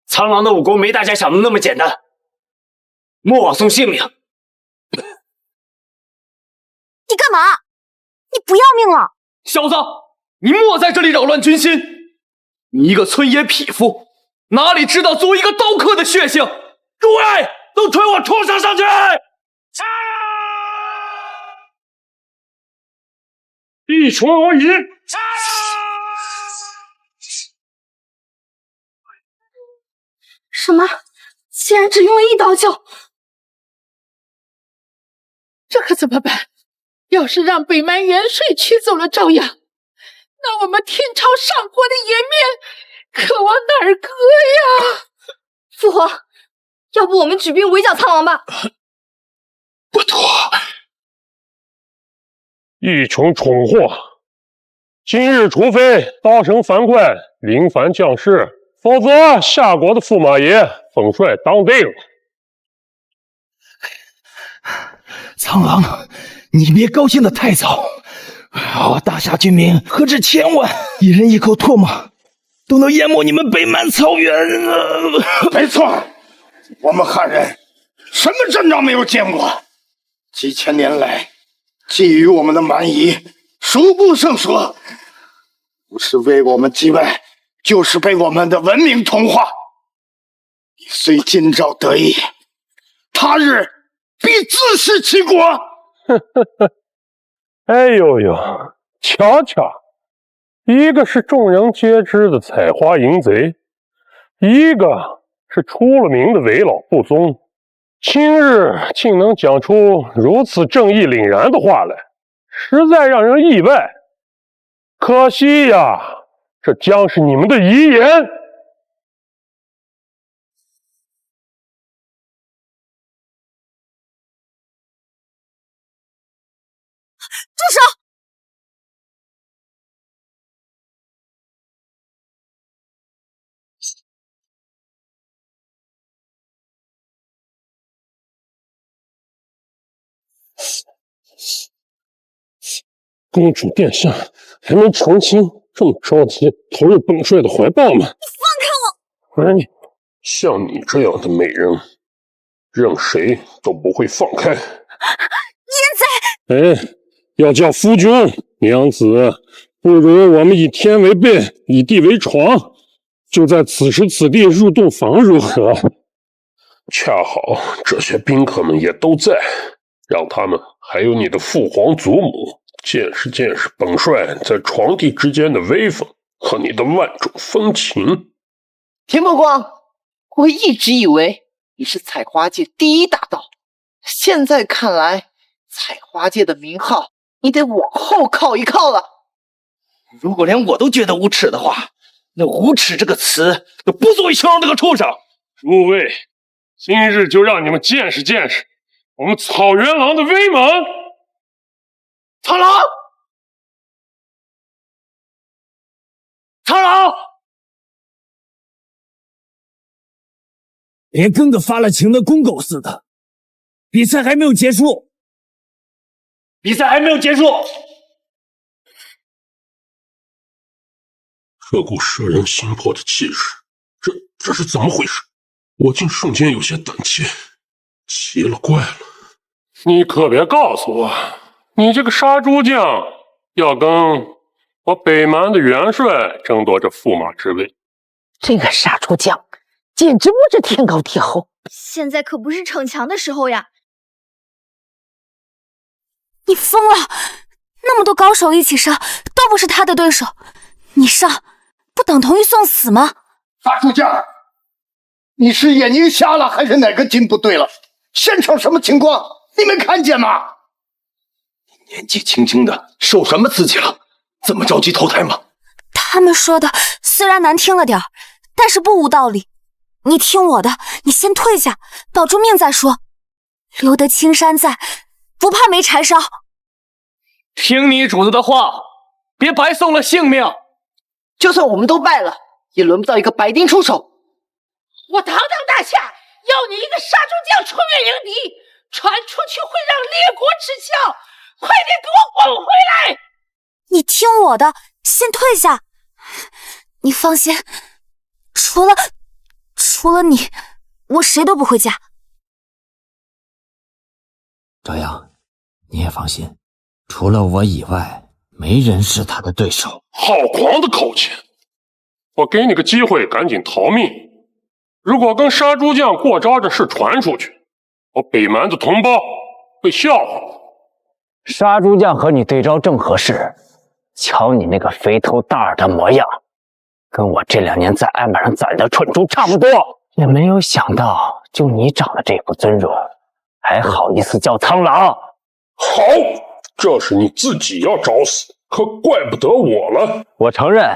苍狼的武功没大家想的那么简单，莫枉送性命。你干嘛？你不要命了？小子，你莫在这里扰乱军心！你一个村野匹夫，哪里知道作为一个刀客的血性？诸位，都推我冲上去！一穷而已。什么？竟然只用了1刀就……这可怎么办？要是让北蛮元帅取走了朝阳，那我们天朝上国的颜面可往哪儿搁呀？父皇，要不我们举兵围剿苍狼吧？不妥。一群蠢货！今日除非刀声樊哙，临凡将士，否则夏国的驸马爷封帅当定了。苍狼，你别高兴得太早。我大夏军民何止1000万，一人一口唾沫，都能淹没你们北蛮草原啊！没错，我们汉人什么阵仗没有见过？几千年来，觊觎我们的蛮夷数不胜数，不是为我们击败，就是被我们的文明同化。你虽今朝得意，他日必自食其果。哎呦呦，瞧瞧，一个是众人皆知的采花淫贼，一个是出了名的为老不尊，今日竟能讲出如此正义凛然的话来，实在让人意外。可惜呀，这将是你们的遗言。住手！公主殿下还没成亲，这么着急投入本帅的怀抱吗？你放开我！哎，像你这样的美人，任谁都不会放开。燕子，哎，要叫夫君，娘子，不如我们以天为被，以地为床，就在此时此地入洞房如何？恰好这些宾客们也都在，让他们还有你的父皇祖母见识见识本帅在床地之间的威风和你的万种风情。田伯光，我一直以为你是采花界第一大盗，现在看来，采花界的名号你得往后靠一靠了。如果连我都觉得无耻的话，那无耻这个词都不足以形容这个畜生。诸位，今日就让你们见识见识我们草原狼的威猛！苍狼，苍狼，连跟个发了情的公狗似的。比赛还没有结束，比赛还没有结束。这股摄人心魄的气势，这是怎么回事？我竟瞬间有些胆怯，奇了怪了。你可别告诉我，你这个杀猪匠要跟我北蛮的元帅争夺这驸马之位。这个杀猪匠简直不知天高地厚。现在可不是逞强的时候呀！你疯了！那么多高手一起上，都不是他的对手，你上不等同于送死吗？杀猪匠，你是眼睛瞎了还是哪个筋不对了？现场什么情况？你没看见吗？你年纪轻轻的，受什么刺激了？这么着急投胎吗？他们说的虽然难听了点儿，但是不无道理。你听我的，你先退下，保住命再说。留得青山在，不怕没柴烧。听你主子的话，别白送了性命。就算我们都败了，也轮不到一个白丁出手。我堂堂大夏，要你一个杀猪匠出面迎敌，传出去会让列国耻笑！快点给我滚回来！你听我的，先退下。你放心，除了你，我谁都不会嫁。朝阳，你也放心，除了我以外，没人是他的对手。好狂的口气！我给你个机会，赶紧逃命。如果跟杀猪匠过招这事传出去，我北蛮的同胞会笑话我。杀猪匠和你对招正合适，瞧你那个肥头大耳的模样，跟我这2年在案板上宰的蠢猪差不多。也没有想到，就你长得这副尊容，还好意思叫苍狼？好，这是你自己要找死，可怪不得我了。我承认，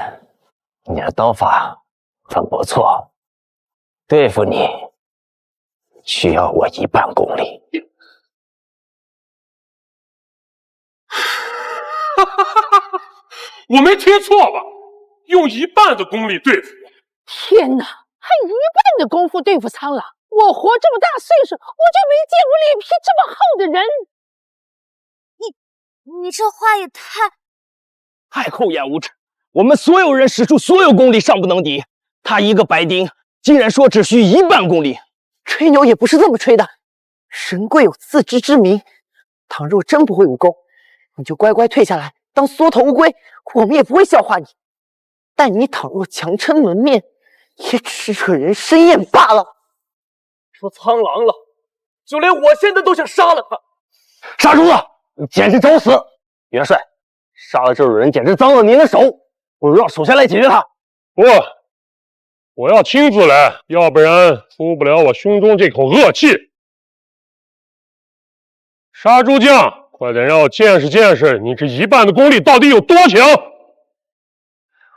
你的刀法很不错，对付你需要我1半功力。我没听错吧？用1半的功力对付我？天哪，还1半的功夫对付苍狼！我活这么大岁数，我就没见过脸皮这么厚的人。你这话也太厚颜无耻！我们所有人使出所有功力，尚不能敌他一个白丁，竟然说只需1半功力，吹牛也不是这么吹的。神贵有自知之明，倘若真不会武功，你就乖乖退下来当缩头乌龟，我们也不会笑话你。但你倘若强撑门面，也只是惹人生厌罢了。说苍狼了，就连我现在都想杀了他。杀猪子，你简直找死！元帅，杀了这种人简直脏了您的手，不如让手下来解决他。不，我要亲自来，要不然出不了我胸中这口恶气。杀猪匠，快点让我见识见识你这1半的功力到底有多强！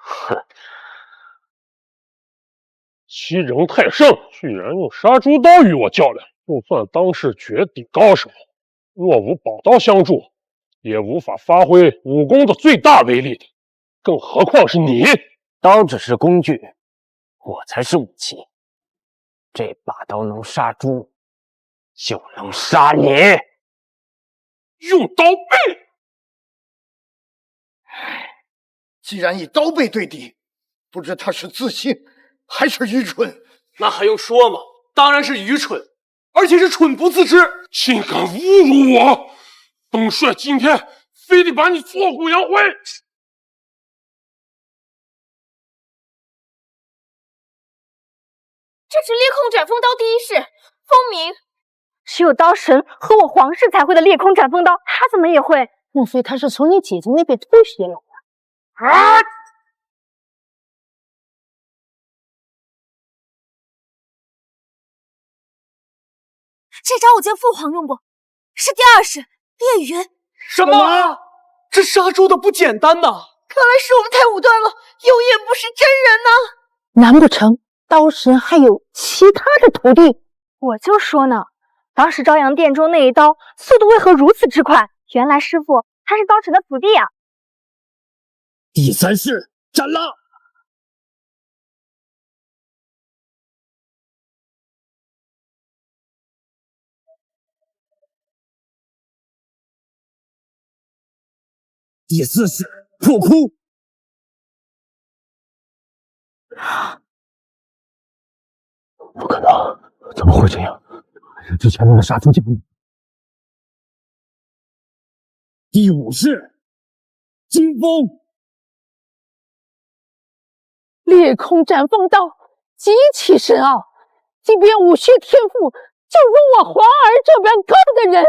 哼，欺人太甚，居然用杀猪刀与我较量，就算当是绝顶高手，若无宝刀相助，也无法发挥武功的最大威力的，更何况是你。刀只是工具，我才是武器。这把刀能杀猪，就能杀你。用刀背！既然以刀背对敌，不知他是自信还是愚蠢。那还用说吗？当然是愚蠢，而且是蠢不自知。竟敢侮辱我！本帅今天非得把你挫骨扬灰！这是裂空斩风刀第一式，风鸣。只有刀神和我皇室才会的裂空斩风刀，他怎么也会？莫非他是从你姐姐那边偷学来的？啊！这招我见父皇用过，是第2式烈云。什么？这杀猪的不简单呐！看来是我们太武断了，有眼不识真人呐！难不成刀神还有其他的徒弟？我就说呢，当时朝阳殿中那一刀速度为何如此之快？原来师傅他是刀神的徒弟啊！第3式斩了！第4式破窟！不可能，怎么会这样？还是之前那个杀猪匠。第5式金风！裂空斩风刀极其深奥，即便武学天赋就如我皇儿这般高的人，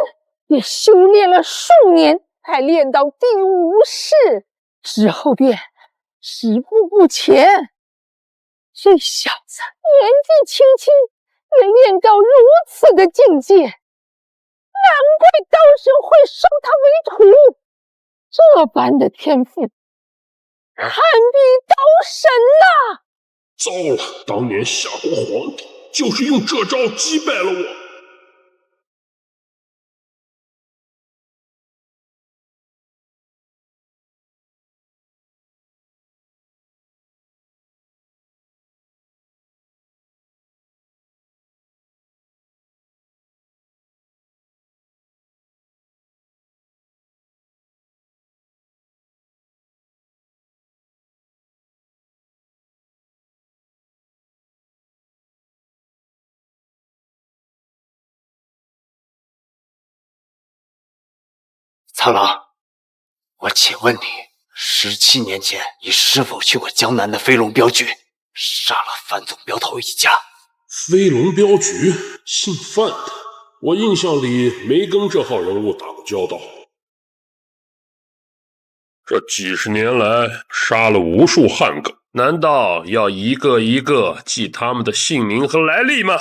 也修炼了数年，才练到第5式，之后便止步不前。这小子年纪轻轻，也练到如此的境界，难怪道神会收他为徒。这般的天赋，堪比刀神呐！糟了，当年夏国皇帝就是用这招击败了我。苍狼，我请问你，17年前你是否去过江南的飞龙镖局，杀了范总镖头一家？飞龙镖局，姓范的，我印象里没跟这号人物打过交道。这几十年来杀了无数汉狗，难道要一个一个记他们的姓名和来历吗？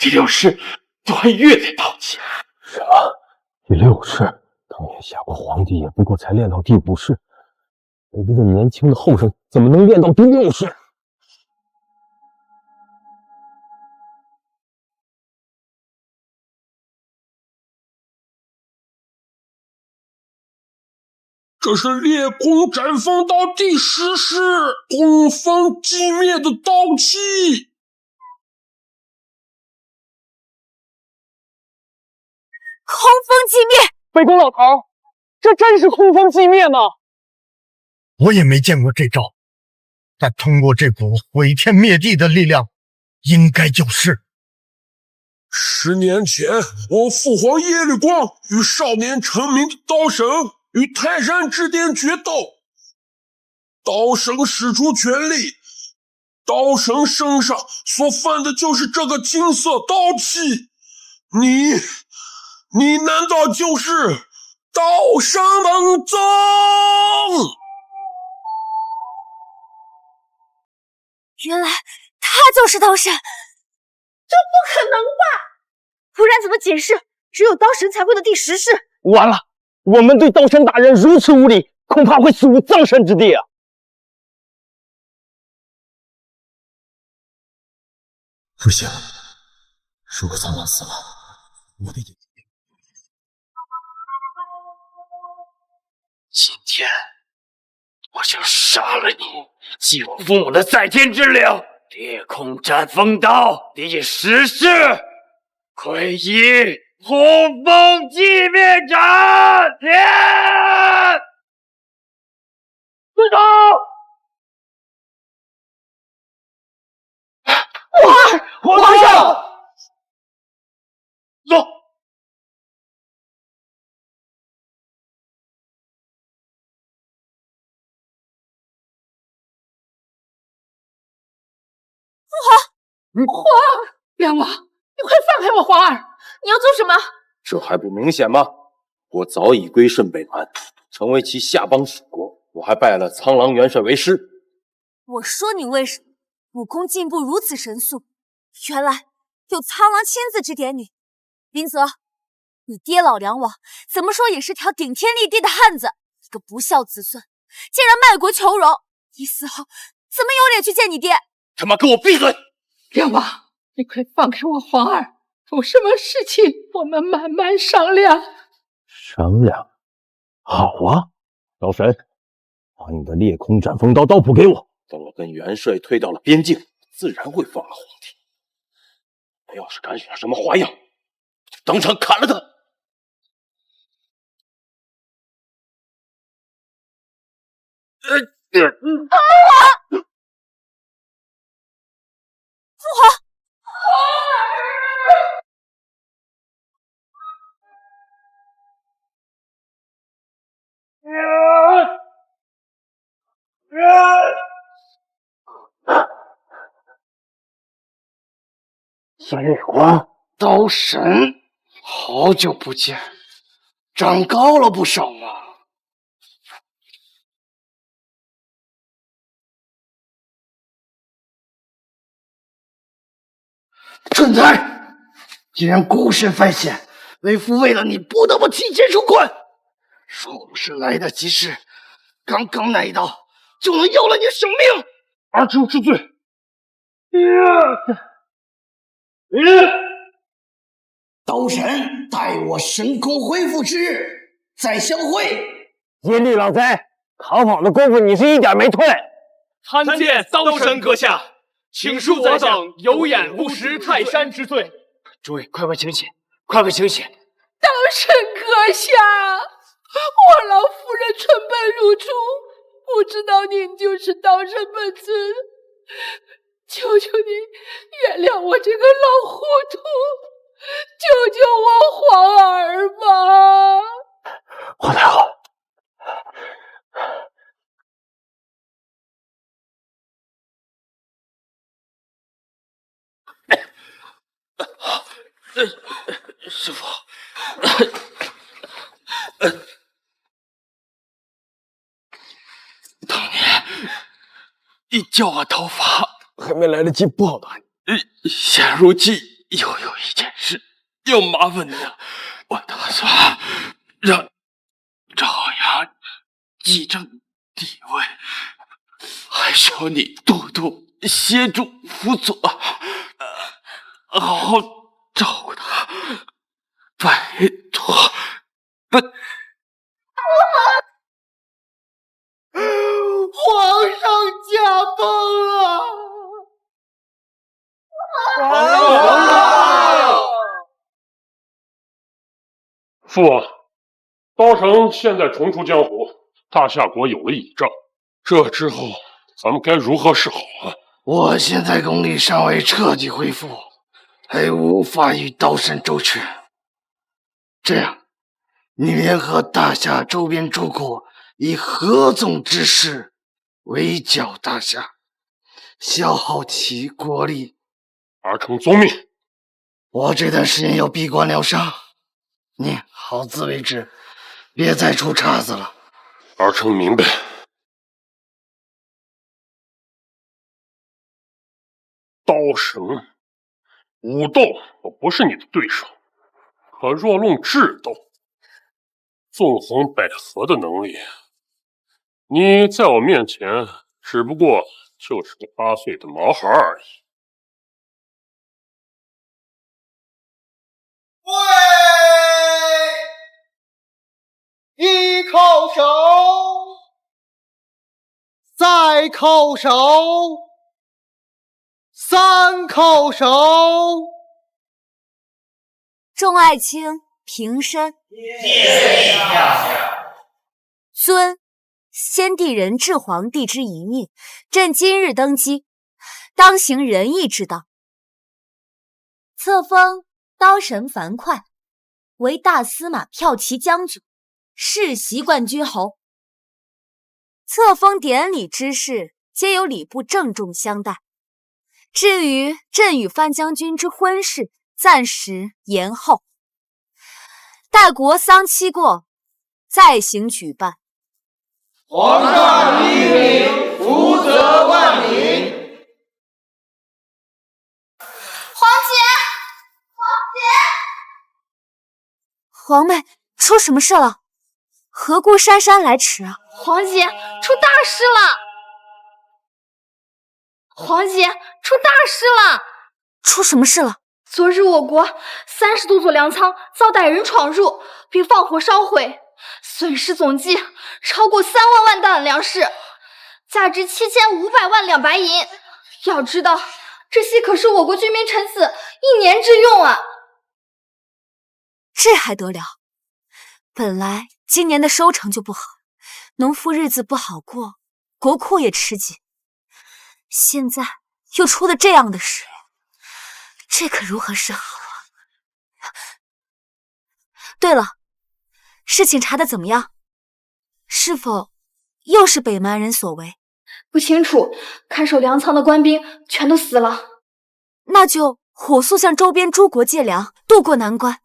第6式段誉的道器。啥？第6式？当年夏国皇帝也不过才练到第5式，一个年轻的后生怎么能练到第6式？这是烈空斩风刀第10式，东方寂灭的刀器。空风寂灭！北宫老头，这真是空风寂灭吗？我也没见过这招，但通过这股毁天灭地的力量，应该就是。10年前，我父皇耶律光与少年成名的刀神与泰山之巅决斗，刀神使出全力，刀神身上所犯的就是这个金色刀器。你难道就是刀神本宗？原来他就是刀神，这不可能吧？不然怎么解释只有刀神才会的第10式？完了，我们对刀神大人如此无礼，恐怕会死无葬身之地啊！不行，如果苍狼死了，我的眼睛……今天我就杀了你，继我父母的在天之灵！烈空斩风刀第10式，魁夷轰风寂灭斩！天！队长！皇上！走！皇儿，梁王，你快放开我皇儿！你要做什么？这还不明显吗？我早已归顺北蛮，成为其下邦属国，我还拜了苍狼元帅为师。我说你为什么武功进步如此神速？原来有苍狼亲自指点你。林泽，你爹老梁王怎么说也是条顶天立地的汉子，一个不孝子孙，竟然卖国求荣！你死后怎么有脸去见你爹？他妈给我闭嘴！梁王，你快放开我皇儿，有什么事情我们慢慢商量。商量？好啊，刀神，把你的烈空斩风刀刀谱给我。等我跟元帅退到了边境，自然会放了皇帝。他要是敢耍什么花样，就当场砍了他！父皇！先玉皇，刀神，好久不见，长高了不少嘛。蠢材，竟然孤身犯险，为父为了你不得不提前受困。若不是来得及时，刚刚那一刀就能要了你生命。儿臣知罪。刀神，待我神功恢复之日再相会。阴律老贼，逃跑的功夫你是一点没退。参见刀神阁下，请恕我等有眼不识泰山之罪。诸位，快清醒，快清醒！刀神阁下，我老夫人蠢笨如初，不知道您就是刀神本尊，求求您原谅我这个老糊涂，救救我皇儿吧！皇太后，师父，当年你教我刀法，还没来得及报答你。现如今又有一件事要麻烦你了，我打算让赵阳继承帝位，还需要你多多协助辅佐，好好照顾他，拜托，皇上驾崩了！皇上！父王，刀城现在重出江湖，大夏国有了倚仗，这之后咱们该如何是好啊？我现在功力尚未彻底恢复，还无法与刀神周旋。这样，你联合大夏周边诸国，以合纵之势围剿大夏，消耗其国力。儿臣遵命。我这段时间要闭关疗伤，你好自为之，别再出岔子了。儿臣明白。刀神，武斗我不是你的对手，可若论智斗，纵横捭阖的能力，你在我面前只不过就是个8岁的毛孩而已。喂，一叩首，再叩首，3叩首。众爱卿平身。谢陛下。遵先帝人质皇帝之遗命，朕今日登基，当行仁义之道。册封刀神樊哙为大司马骠骑将军，世袭冠军侯。册封典礼之事，皆由礼部郑重相待。至于朕与范将军之婚事，暂时延后，待国丧期过，再行举办。皇上英明，福泽万民。皇妹，出什么事了？何故姗姗来迟啊？皇姐，出大事了！皇姐，出大事了！出什么事了？昨日我国30多座粮仓遭歹人闯入，并放火烧毁，损失总计超过3万万担粮食，价值7500万两白银。要知道，这些可是我国军民臣子1年之用啊！这还得了？本来今年的收成就不好，农夫日子不好过，国库也吃紧。现在又出了这样的事，这可如何是好啊？对了，事情查得怎么样？是否又是北蛮人所为？不清楚，看守粮仓的官兵全都死了。那就火速向周边诸国借粮，渡过难关。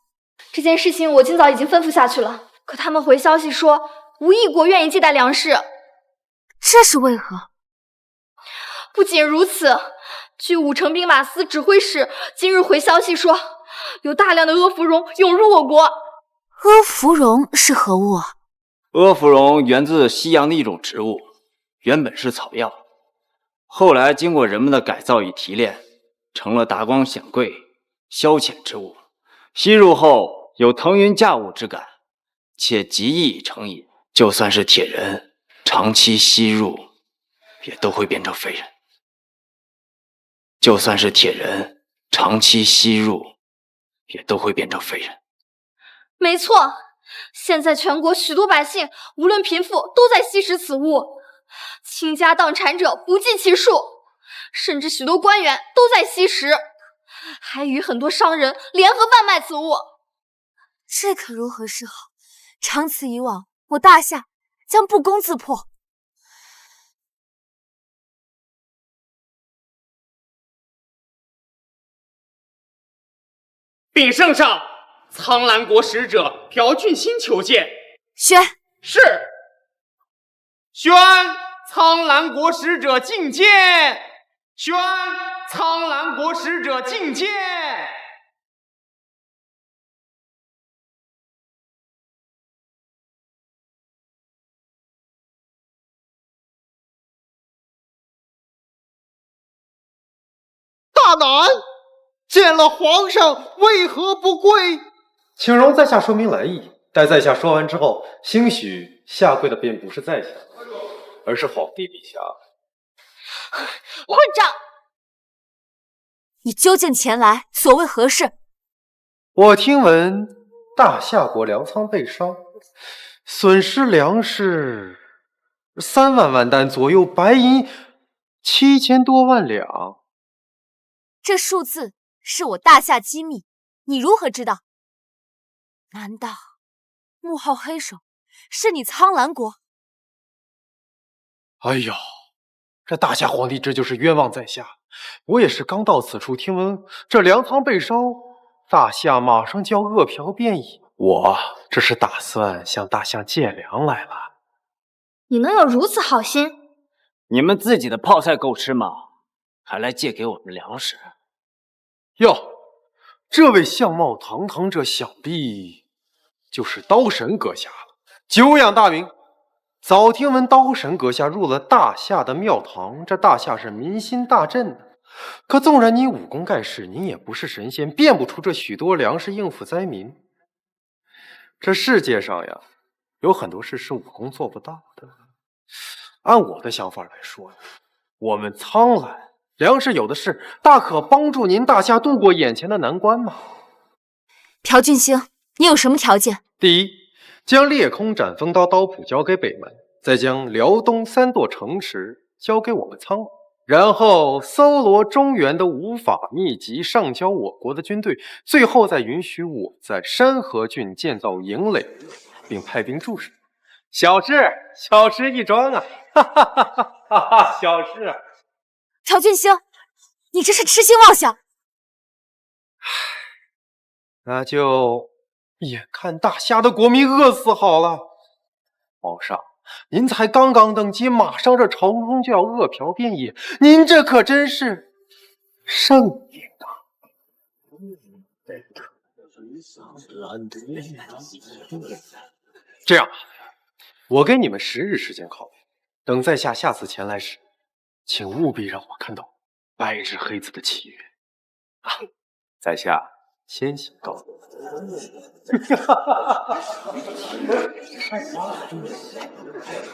这件事情我今早已经吩咐下去了，可他们回消息说无一国愿意借贷粮食。这是为何？不仅如此，据武城兵马司指挥使今日回消息说，有大量的阿芙蓉涌入我国。阿芙蓉是何物啊？阿芙蓉源自西洋的一种植物，原本是草药，后来经过人们的改造与提炼，成了达官显贵消遣之物。吸入后有腾云驾雾之感，且极易成瘾。就算是铁人，长期吸入也都会变成废人。就算是铁人，长期吸入也都会变成废人。没错，现在全国许多百姓，无论贫富，都在吸食此物，倾家荡产者不计其数，甚至许多官员都在吸食，还与很多商人联合贩卖此物。这可如何是好？长此以往，我大夏将不攻自破。禀圣上，苍兰国使者朴俊兴求见。宣是。宣苍兰国使者觐见。宣苍兰国使者觐见。大难！见了皇上，为何不跪？请容在下说明来意。待在下说完之后，兴许下跪的便不是在下，而是皇帝陛下。混账！你究竟前来，所为何事？我听闻大夏国粮仓被烧，损失粮食3万万担左右，白银7000多万两。这数字是我大夏机密，你如何知道？难道幕后黑手是你苍兰国？哎呦，这大夏皇帝这就是冤枉在下。我也是刚到此处，听闻这粮仓被烧，大夏马上就要饿殍遍野。我这是打算向大夏借粮来了。你能有如此好心？你们自己的泡菜够吃吗？还来借给我们粮食？哟，这位相貌堂堂者，想必就是刀神阁下了。久仰大名，早听闻刀神阁下入了大夏的庙堂，这大夏是民心大振的。可纵然你武功盖世，你也不是神仙，变不出这许多粮食应付灾民。这世界上呀，有很多事是武功做不到的。按我的想法来说，我们苍兰粮食有的是，大可帮助您大夏渡过眼前的难关嘛。朴俊兴，你有什么条件？第一，将裂空斩风刀刀谱交给北门，再将辽东3座城池交给我们苍兰，然后搜罗中原的武法秘籍，上交我国的军队，最后再允许我在山河郡建造营垒，并派兵驻守。小事一桩啊！哈哈哈哈哈！小事。朴俊兴，你这是痴心妄想。那就眼看大夏的国民饿死好了。皇上，您才刚刚登基，马上这朝中就要饿殍遍野，您这可真是圣明啊！这样，我给你们10日时间考虑，等在下下次前来时，请务必让我看到白纸黑字的契约啊！在下先行告辞。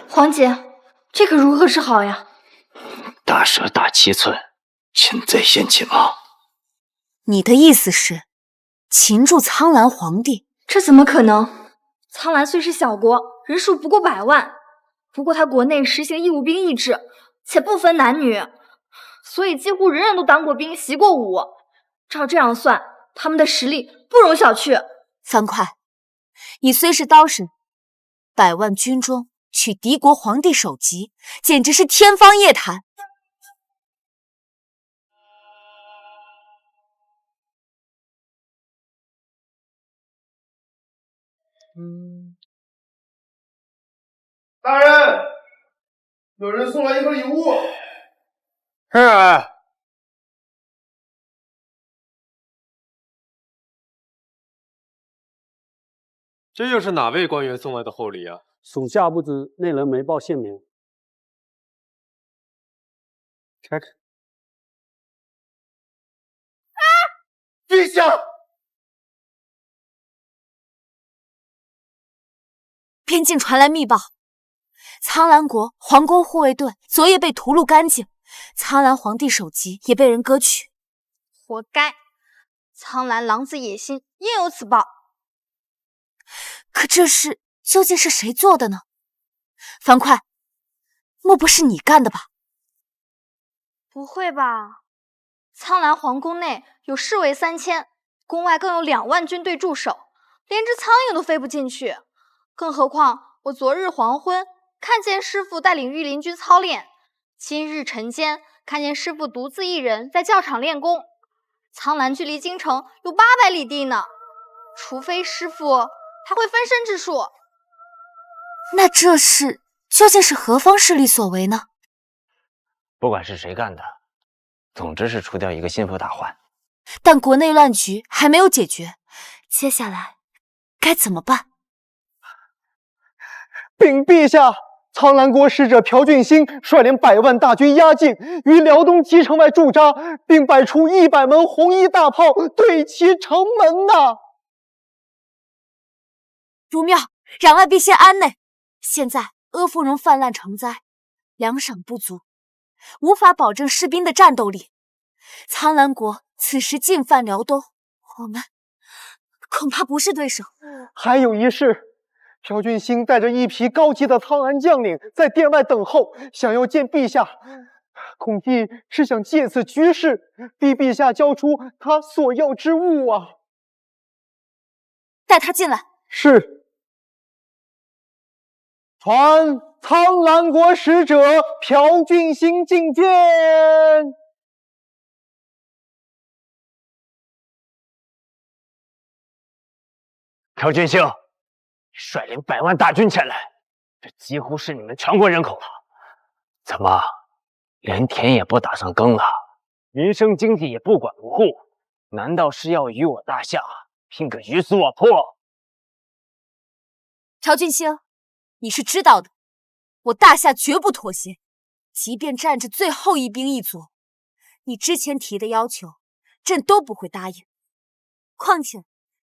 皇姐，这可如何是好呀？大蛇大7寸，擒贼先擒王。你的意思是擒住苍兰皇帝？这怎么可能？苍兰虽是小国，人数不过100万，不过他国内实行义务兵役制，且不分男女，所以几乎人人都当过兵，习过武。照这样算，他们的实力不容小觑。樊哙，你虽是刀神，100万军中取敌国皇帝首级，简直是天方夜谭。大人，有人送来一个礼物。是。这又是哪位官员送来的厚礼啊？属下不知，那人没报姓名。拆开。陛下！边境传来密报，苍兰国皇宫护卫队昨夜被屠戮干净，苍兰皇帝首级也被人割去。活该！苍兰狼子野心，应有此报。可这事究竟是谁做的呢？樊哙，莫不是你干的吧？不会吧？苍兰皇宫内有侍卫3000，宫外更有2万军队驻守，连只苍蝇都飞不进去。更何况我昨日黄昏看见师父带领御林军操练，今日晨间看见师父独自一人在教场练功。苍兰距离京城有800里地呢，除非师父他会分身之术。那这事究竟是何方势力所为呢？不管是谁干的，总之是除掉一个心腹大患。但国内乱局还没有解决，接下来该怎么办？禀陛下，苍兰国使者朴俊兴率领100万大军压境，于辽东西城外驻扎，并摆出100门红衣大炮对其城门呐！如妙，攘外必先安内。现在阿芙蓉泛滥成灾，粮饷不足，无法保证士兵的战斗力。苍兰国此时进犯辽东，我们恐怕不是对手。还有一事，朴俊兴带着一批高级的苍兰将领在殿外等候，想要见陛下，恐计是想借此局势逼陛下交出他所要之物啊！带他进来。是。传苍兰国使者朴俊兴觐见。朴俊兴，率领100万大军前来，这几乎是你们全国人口了。怎么，连田也不打算耕了，民生经济也不管不顾？难道是要与我大夏拼个鱼死网破？朴俊兴，你是知道的，我大夏绝不妥协，即便站着最后一兵一卒，你之前提的要求，朕都不会答应。况且，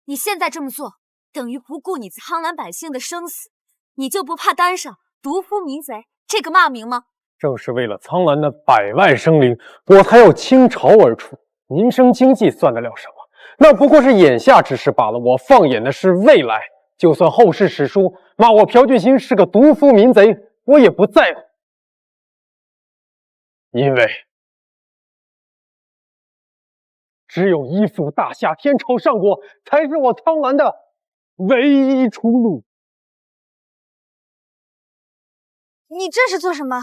你现在这么做，等于不顾你苍兰百姓的生死，你就不怕担上毒夫民贼这个骂名吗？正是为了苍兰的100万生灵，我才要倾巢而出。民生经济算得了什么？那不过是眼下之事罢了。我放眼的是未来。就算后世史书骂我朴俊兴是个毒夫民贼，我也不在乎，因为只有依附大夏天朝上国，才是我苍兰的唯一出路。你这是做什么？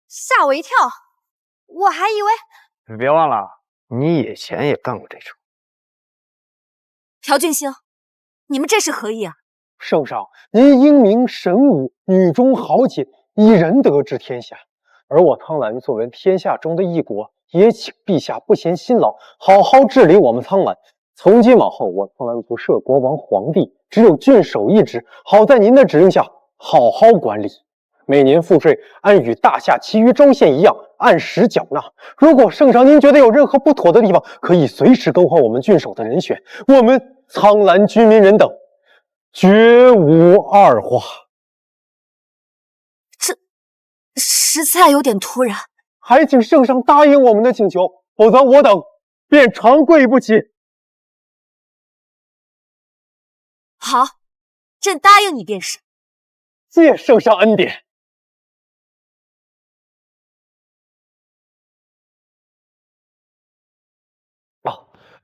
吓我一跳，我还以为……别忘了，你以前也干过这种。朴俊兴，你们这是何意啊？圣上，您英明神武，女中豪杰，以仁德治天下。而我苍兰作为天下中的一国，也请陛下不嫌辛劳，好好治理我们苍兰。从今往后，我苍兰不设国王、皇帝，只有郡守一职，好在您的指令下好好管理。每年赋税按与大夏其余州县一样，按时缴纳。如果圣上您觉得有任何不妥的地方，可以随时更换我们郡守的人选。我们苍兰居民人等绝无二话。这实在有点突然，还请圣上答应我们的请求，否则我等便长跪不起。好，朕答应你便是。谢圣上恩典。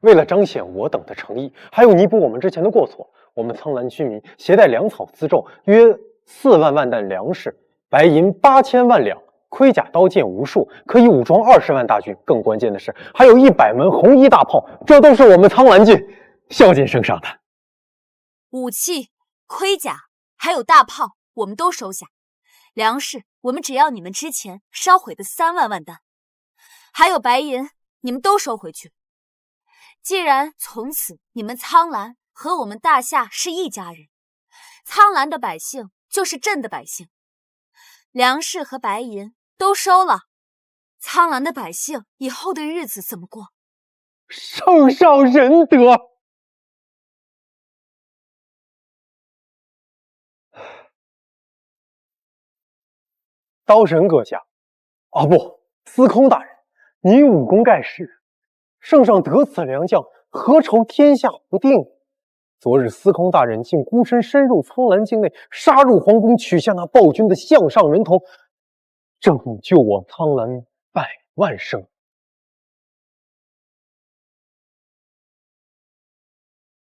为了彰显我等的诚意，还有弥补我们之前的过错，我们苍兰居民携带粮草辎重约4万万担粮食，白银8000万两，盔甲刀剑无数，可以武装20万大军。更关键的是，还有100门红衣大炮，这都是我们苍兰郡孝敬圣上的。武器盔甲还有大炮，我们都收下。粮食，我们只要你们之前烧毁的3万万担，还有白银，你们都收回去。既然从此你们苍兰和我们大夏是一家人，苍兰的百姓就是朕的百姓，粮食和白银都收了，苍兰的百姓以后的日子怎么过？圣上仁德。刀神阁下，不，司空大人，您武功盖世，圣上得此良将，何愁天下不定？昨日司空大人竟孤身深入苍兰境内，杀入皇宫，取下那暴君的项上人头，正以救我苍兰百万生。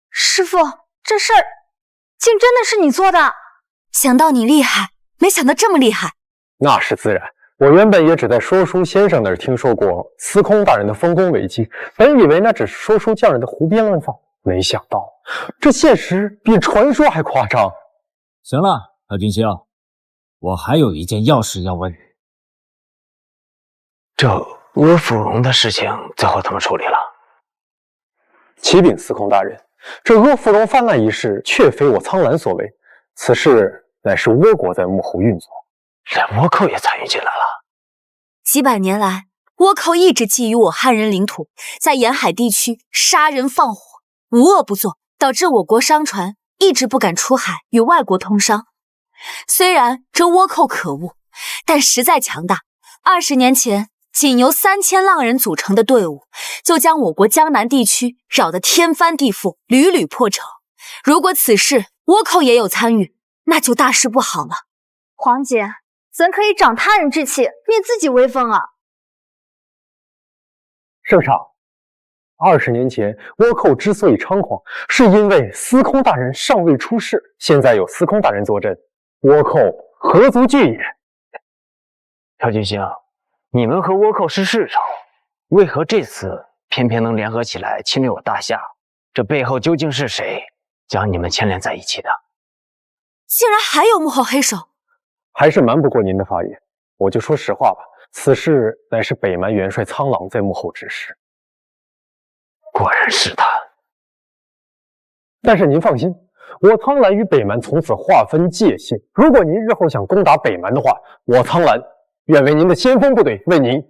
师父，这事儿竟真的是你做的？想到你厉害，没想到这么厉害。那是自然，我原本也只在说书先生那儿听说过司空大人的丰功伟绩，本以为那只是说书匠人的胡编乱造，没想到这现实比传说还夸张。行了，何君星，我还有一件要事要问。这阿芙蓉的事情最后怎么处理了？启禀司空大人，这阿芙蓉泛滥一事确非我苍兰所为，此事乃是倭国在幕后运作。连倭寇也参与进来了。几百年来，倭寇一直觊觎我汉人领土，在沿海地区杀人放火，无恶不作，导致我国商船一直不敢出海与外国通商。虽然这倭寇可恶，但实在强大。20年前，仅由3000浪人组成的队伍，就将我国江南地区扰得天翻地覆，屡屡破城。如果此事倭寇也有参与，那就大事不好了。皇姐，怎可以长他人志气，灭自己威风啊？圣上，20年前倭寇之所以猖狂，是因为司空大人尚未出世，现在有司空大人坐镇，倭寇何足惧也？朴君星，你们和倭寇是世仇，为何这次偏偏能联合起来侵略我大夏？这背后究竟是谁将你们牵连在一起的？竟然还有幕后黑手！还是瞒不过您的法眼，我就说实话吧，此事乃是北蛮元帅苍狼在幕后指使。果然是他。但是您放心，我苍兰与北蛮从此划分界限。如果您日后想攻打北蛮的话，我苍兰愿为您的先锋部队，为您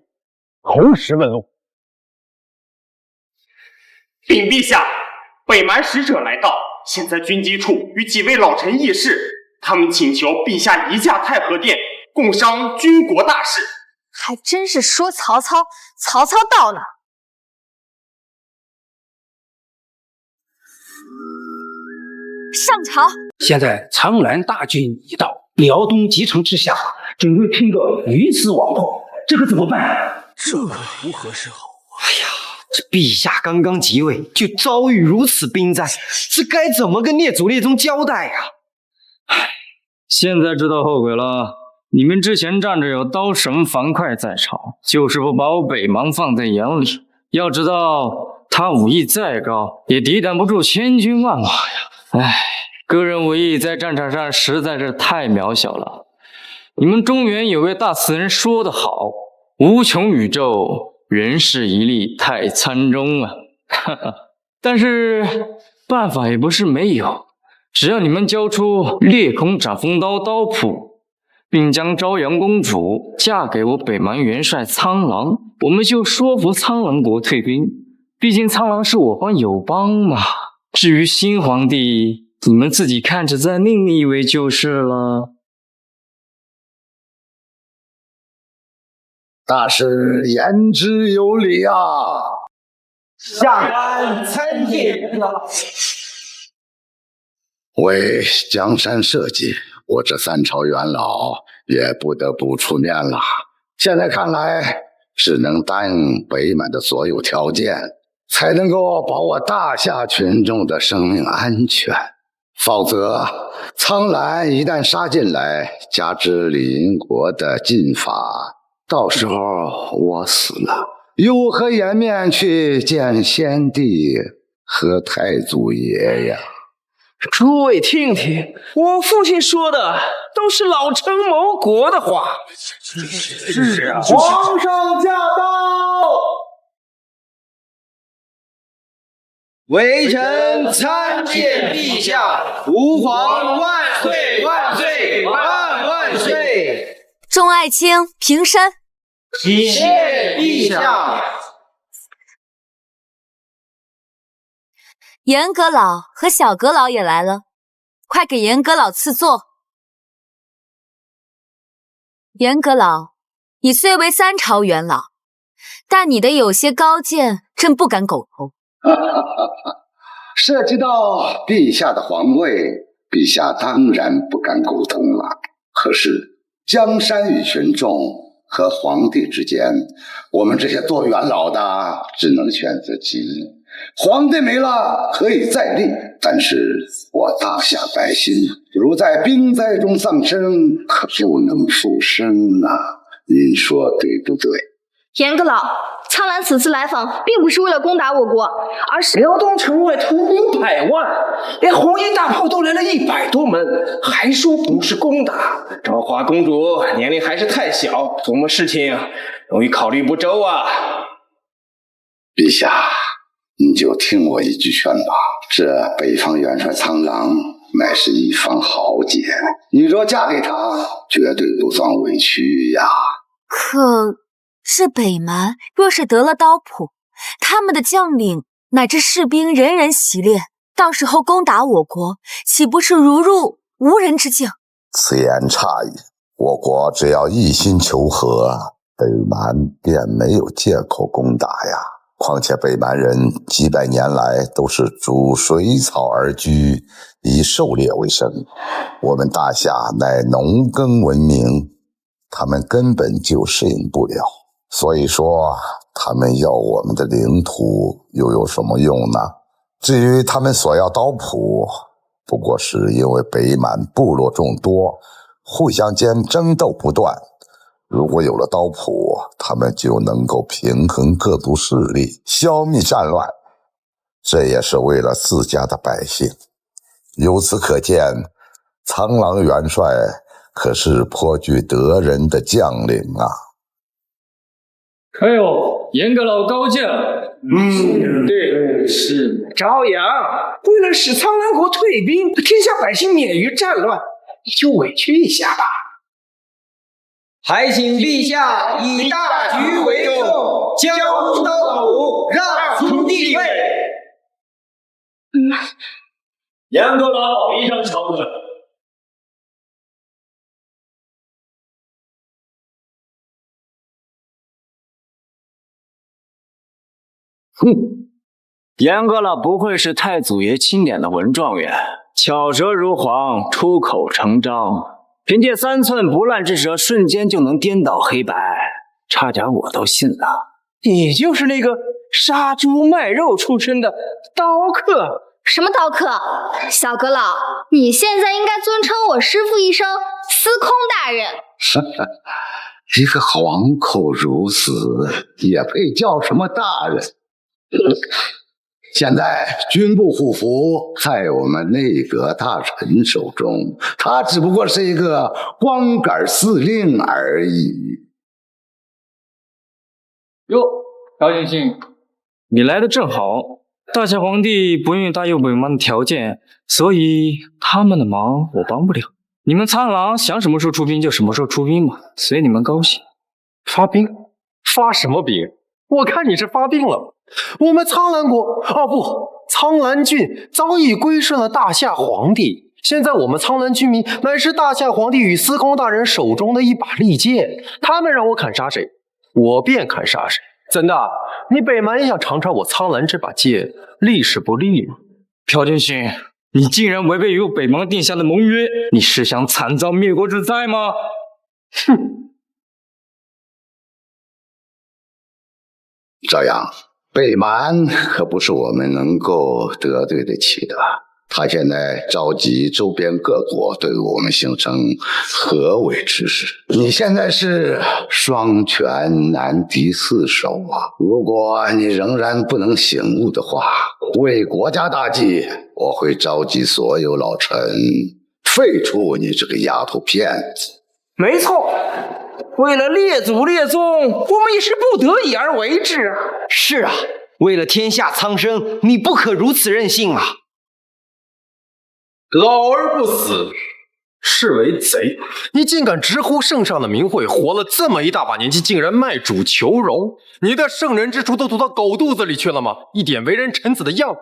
同时问路。禀陛下，北蛮使者来到，现在军机处与几位老臣议事。他们请求陛下移驾太和殿，共商军国大事。还真是说曹操，曹操到呢。上朝。现在苍兰大军已到，辽东极城之下，准备拼个鱼死网破，这可怎么办？这可如何是好啊？哎呀，这陛下刚刚即位，就遭遇如此兵灾，这该怎么跟列祖列宗交代呀？现在知道后悔了。你们之前仗着有刀神樊哙在朝，就是不把我北蛮放在眼里。要知道，他武艺再高，也抵挡不住千军万马呀。个人武艺在战场上实在是太渺小了。你们中原有位大词人说得好：“无穷宇宙，人事一力太参中啊。”但是办法也不是没有。只要你们交出裂空斩风刀刀谱，并将朝阳公主嫁给我北蛮元帅苍狼，我们就说服苍狼国退兵。毕竟苍狼是我方友邦嘛。至于新皇帝，你们自己看着再另立一位就是了。大师言之有理啊！下官参见了。为江山社稷，我这三朝元老也不得不出面了。现在看来，只能答应北蛮的所有条件，才能够保我大夏群众的生命安全。否则，苍兰一旦杀进来，加之李银国的禁法，到时候我死了，有何颜面去见先帝和太祖爷呀？诸位听听，我父亲说的都是老臣谋国的话。是啊，皇上驾到！微臣参见陛下，吾皇万岁万岁万岁！众爱卿平身。谢陛下。严阁老和小阁老也来了，快给严阁老赐座。严阁老，你虽为3朝元老，但你的有些高见，朕不敢苟同。涉及到陛下的皇位，陛下当然不敢苟同了。可是江山与群众和皇帝之间，我们这些做元老的只能选择其一。皇帝没了可以再立，但是我大夏百姓如在兵灾中丧生，可不能复生啊！您说对不对？严阁老，苍兰此次来访，并不是为了攻打我国，而是辽东城外屠兵100万，连红衣大炮都来了100多门，还说不是攻打。昭华公主年龄还是太小，琢磨事情容易考虑不周啊。陛下，你就听我一句劝吧，这北方元帅苍狼乃是一方豪杰，你若嫁给他，绝对不算委屈呀。可这北蛮若是得了刀谱，他们的将领乃至士兵人人习练，到时候攻打我国，岂不是如入无人之境？此言差矣，我国只要一心求和，北蛮便没有借口攻打呀。况且北蛮人几百年来都是逐水草而居，以狩猎为生，我们大夏乃农耕文明，他们根本就适应不了。所以说他们要我们的领土又有什么用呢？至于他们所要刀谱，不过是因为北蛮部落众多，互相间争斗不断，如果有了刀谱，他们就能够平衡各族势力，消灭战乱，这也是为了自家的百姓。由此可见，苍狼元帅可是颇具德人的将领啊。还有严阁老高见。对，是朝阳为了使苍兰国退兵，天下百姓免于战乱，你就委屈一下吧。还请陛下以大局为重，交出刀谱，让出地位。严阁老一声承认。哼，严阁老不愧是太祖爷钦点的文状元，巧舌如簧，出口成章，凭借3寸不烂之舌，瞬间就能颠倒黑白，差点我都信了。你就是那个杀猪卖肉出身的刀客。什么刀客？小阁老，你现在应该尊称我师父一声司空大人。一个皇口如此，也配叫什么大人？现在军部虎符在我们内阁大臣手中，他只不过是一个光杆司令而已。哟，高进信，你来的正好。大夏皇帝不愿意答应北蛮的条件，所以他们的忙我帮不了。你们苍狼想什么时候出兵就什么时候出兵嘛，随你们高兴。发兵？发什么兵？我看你是发病了。我们苍兰国，苍兰郡早已归顺了大夏皇帝。现在我们苍兰居民乃是大夏皇帝与司空大人手中的一把利剑，他们让我砍杀谁，我便砍杀谁。怎的？你北蛮也想尝尝我苍兰这把剑利是不利吗？朴天勋，你竟然违背与北蛮定下的盟约，你是想惨遭灭国之灾吗？哼！朝阳，北蛮可不是我们能够得罪得起的。他现在召集周边各国对我们形成合围之势。你现在是双拳难敌四手啊！如果你仍然不能醒悟的话，为国家大计，我会召集所有老臣，废除你这个丫头片子。没错，为了列祖列宗，我们也是不得已而为之啊。是啊，为了天下苍生，你不可如此任性啊！老而不死，是为贼！你竟敢直呼圣上的名讳，活了这么一大把年纪，竟然卖主求荣！你的圣人之处都读到狗肚子里去了吗？一点为人臣子的样子！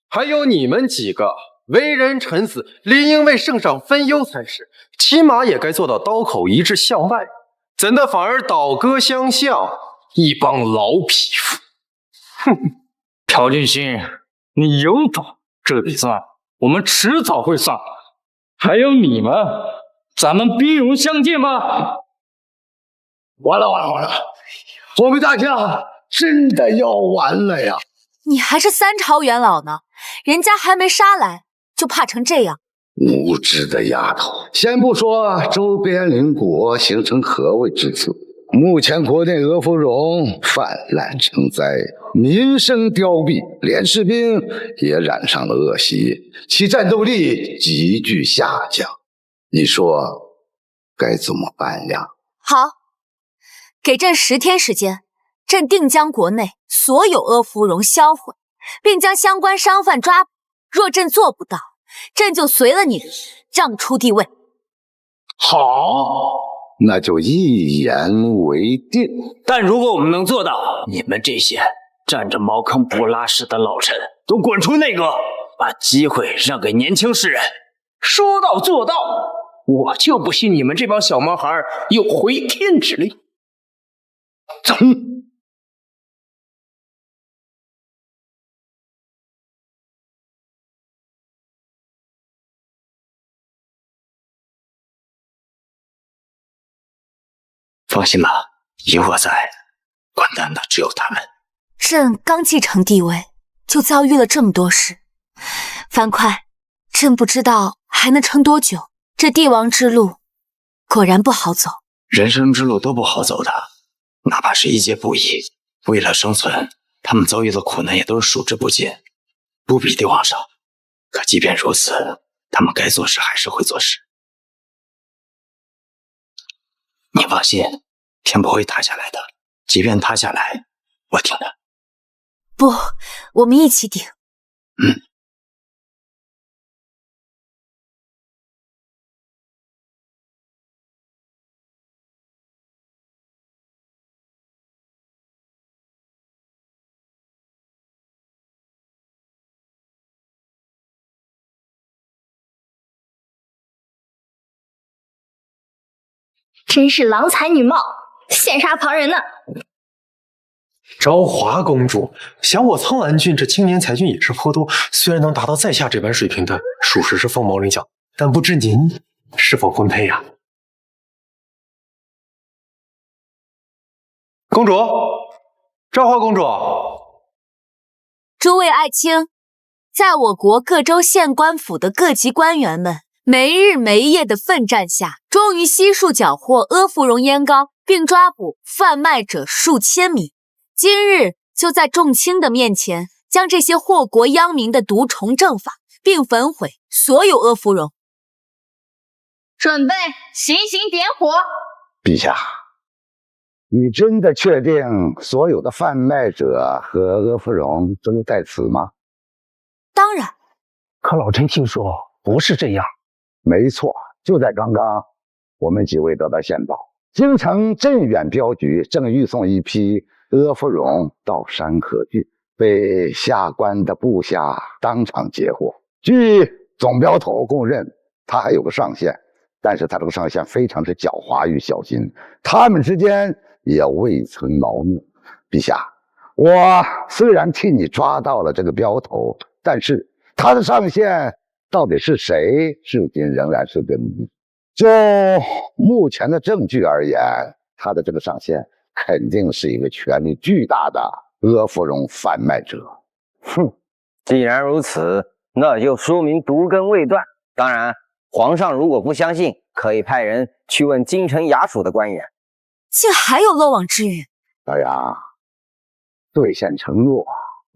还有你们几个为人臣子，理应为圣上分忧才是，起码也该做到刀口一致向外，怎的反而倒戈相向，一帮老匹夫！哼，朴俊勋，你有种！这笔算我们迟早会算。还有你们，咱们兵戎相见吗？完了，我们大家真的要完了呀！你还是3朝元老呢，人家还没杀来，就怕成这样。无知的丫头！先不说周边邻国形成合围之策，目前国内阿芙蓉泛滥成灾，民生凋敝，连士兵也染上了恶习，其战斗力急剧下降。你说该怎么办呀？好，给朕10天时间，朕定将国内所有阿芙蓉销毁，并将相关商贩抓捕。若朕做不到，朕就随了你，让出地位。好，那就一言为定。但如果我们能做到，你们这些占着茅坑不拉屎的老臣都滚出内阁，把机会让给年轻士人。说到做到，我就不信你们这帮小毛孩有回天之力。走。放心吧，有我在，管蛋的只有他们。朕刚继承帝位，就遭遇了这么多事。樊哙，朕不知道还能撑多久。这帝王之路果然不好走。人生之路都不好走的，哪怕是一介布衣，为了生存，他们遭遇的苦难也都是数之不尽，不比帝王少。可即便如此，他们该做事还是会做事。你放心，天不会塌下来的，即便塌下来，我顶着。不，我们一起顶。真是郎才女貌，羡煞旁人呢。昭华公主，想我苍兰郡这青年才俊也是颇多，虽然能达到在下这般水平的，属实是凤毛麟角，但不知您是否婚配呀？公主，昭华公主，诸位爱卿，在我国各州县官府的各级官员们没日没夜的奋战下，终于悉数缴获阿芙蓉烟膏，并抓捕贩卖者数千名。今日就在众卿的面前，将这些祸国殃民的毒虫正法，并焚毁所有阿芙蓉。准备行刑点火。陛下，你真的确定所有的贩卖者和阿芙蓉都在此吗？当然。可老臣听说不是这样。没错，就在刚刚，我们几位得到线报，京城镇远镖局正运送一批阿芙蓉到山河郡，被下官的部下当场截获。据总镖头供认，他还有个上线，但是他这个上线非常之狡猾与小心，他们之间也未曾劳怒。陛下，我虽然替你抓到了这个镖头，但是他的上线到底是谁，至今仍然是个谜。就目前的证据而言，他的这个上线肯定是一个权力巨大的阿芙蓉贩卖者。既然如此，那就说明毒根未断。当然，皇上如果不相信，可以派人去问京城衙署的官员。竟还有漏网之鱼！大牙，兑现承诺，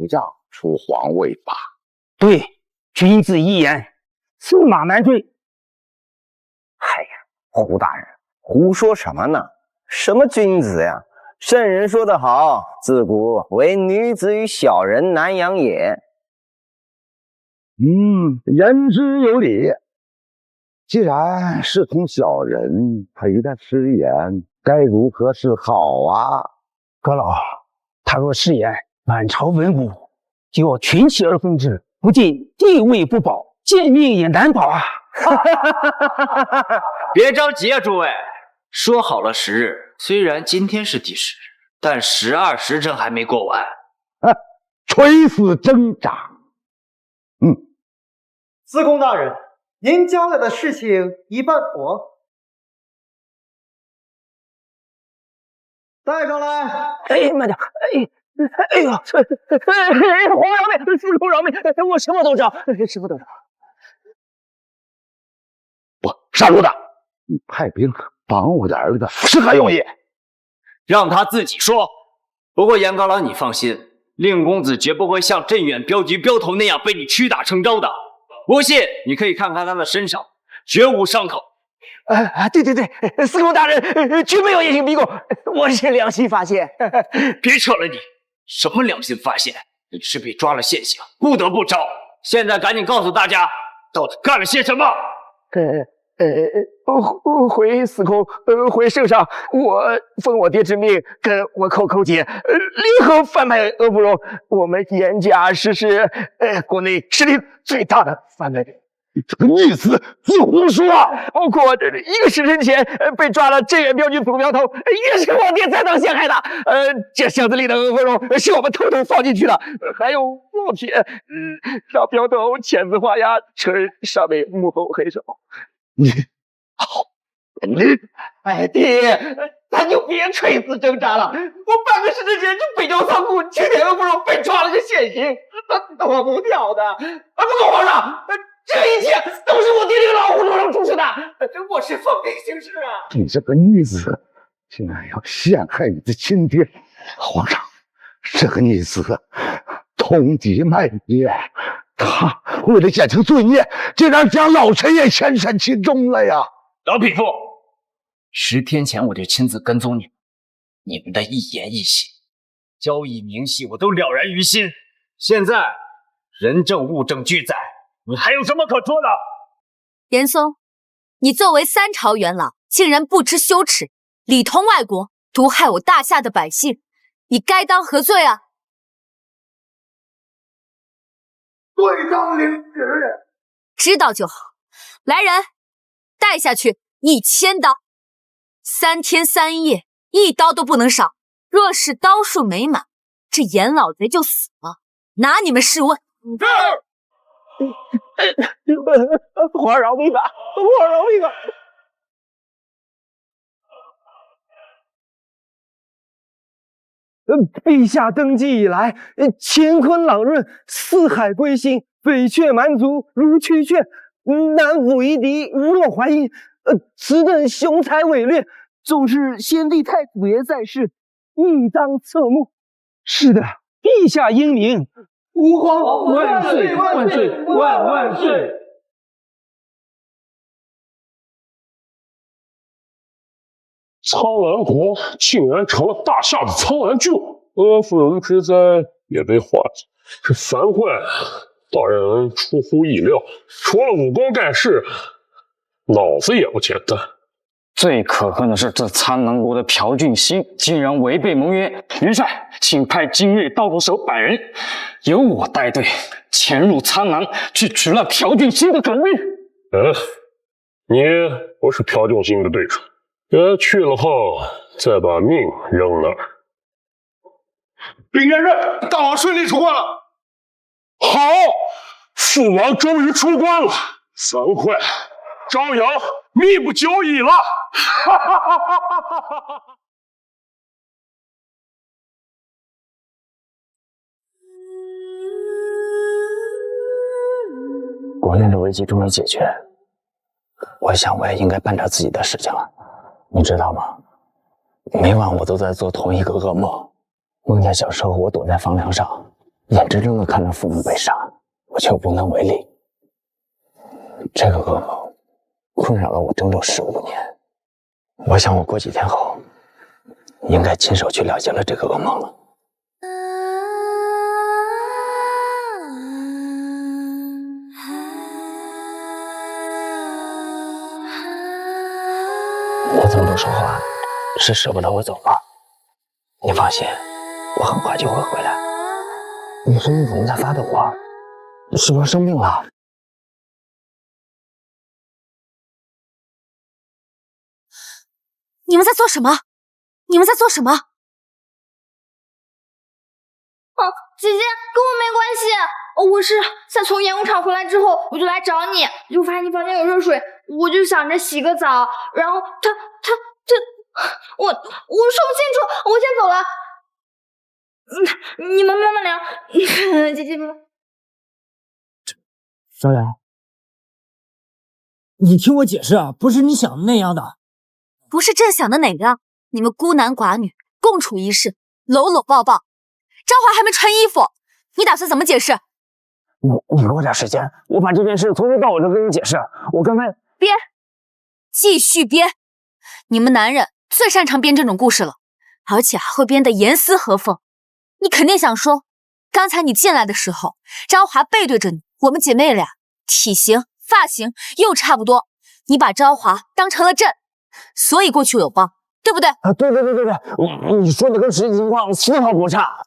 让出皇位吧。对，君子一言，驷马难追。哎呀，胡大人，胡说什么呢？什么君子呀？圣人说得好，自古唯女子与小人难养也。言之有理。既然是同小人，陪他食言，该如何是好啊？阁老，他若食言，满朝文武就要群起而攻之，不仅地位不保，贱命也难保啊！别着急啊，诸位，说好了10日，虽然今天是第10日，但12时辰还没过完。垂死挣扎。司空大人，您交代的事情一半妥。带上来。哎，慢点！哎呦！皇饶命！司空饶命！我什么都知道，什么都知道。不，杀猪的，你派兵绑我的儿子是何用意？让他自己说。不过严高郎，你放心，令公子绝不会像镇远镖局镖头那样被你屈打成招的。不信，你可以看看他的身上，绝无伤口。对，司空大人绝没有严刑逼供，我是良心发现。别扯了你，什么良心发现？你是被抓了现行，不得不招。现在赶紧告诉大家，到底干了些什么？回司空，回圣上，我奉我爹之命，跟我寇姐联合贩卖俄芙蓉，我们严家实施国内实力最大的贩卖。你这个女子，你胡说！包括1个时辰前被抓了镇远镖局总镖头，也是我爹栽赃陷害的。这箱子里的俄芙蓉是我们偷偷放进去的，还有烙铁，让镖头签字画押，承认上面幕后黑手。爹，咱就别垂死挣扎了。我半个时辰前就北郊仓库清点俄芙蓉被抓了个现行，躲不掉的。不过皇上，这一切都是我爹这个老糊涂让出事的，我是奉命行事啊！你这个女子，竟然要陷害你的亲爹！皇上，这个女子通敌卖爹，她为了减轻罪孽，竟然将老臣也牵涉其中了呀！老匹夫，10天前我就亲自跟踪你们，你们的一言一行、交易明细，我都了然于心。现在人证物证俱在，你还有什么可说的？严嵩，你作为3朝元老，竟然不知羞耻，里通外国，毒害我大夏的百姓，你该当何罪啊？罪当领旨。知道就好。来人，带下去1000刀，3天3夜，1刀都不能少。若是刀数没满，这严老贼就死了。拿你们试问。皇饶命啊！皇饶命啊！陛下登基以来，乾坤朗润，四海归心，北阙蛮族如蛐雀，南府夷狄若还音。此等雄才伟略，纵是先帝太祖爷在世，亦当侧目。是的，陛下英明。吾皇万岁万岁万岁！苍兰国竟然成了大夏的苍兰郡，俄芙蓉之灾也被化解，这樊哙倒让人出乎意料。除了武功盖世，脑子也不简单。最可恨的是，这苍兰国的朴俊兴竟然违背盟约。元帅，请派精锐道部手100人，由我带队潜入苍兰，去取了朴俊兴的主意。你不是朴俊兴的对手。去了后，再把命扔那儿。禀元帅，大王顺利出关了。好，父王终于出关了。樊哙、张扬命不久矣了。哈哈哈哈哈哈！年的危机终于解决，我想我也应该办点自己的事情了。你知道吗？每晚我都在做同一个噩梦，梦见小时候我躲在房梁上，眼睁睁地看着父母被杀，我却无能为力。这个噩梦困扰了我整整15年。我想我过几天后应该亲手去了结了这个噩梦了。你怎么不说话？是舍不得我走吗？你放心，我很快就会回来。你声音怎么在发抖啊？是不是生病了？你们在做什么？你们在做什么？姐姐，跟我没关系。我是在从演武场回来之后，我就来找你，就发现你房间有热水，我就想着洗个澡，然后我说不清楚，我先走了。你们慢慢聊，姐姐们。小雅，你听我解释啊，不是你想的那样的。不是朕想的哪个？你们孤男寡女共处一室，搂搂抱抱。张华还没穿衣服，你打算怎么解释？你给我点时间，我把这件事从头到尾都跟你解释。我刚才编，继续编。你们男人最擅长编这种故事了，而且还会编得严丝合缝。你肯定想说，刚才你进来的时候，张华背对着你，我们姐妹俩体型、发型又差不多，你把张华当成了朕，所以过去有报，对不对？啊，对，你说的跟实际情况丝毫不差。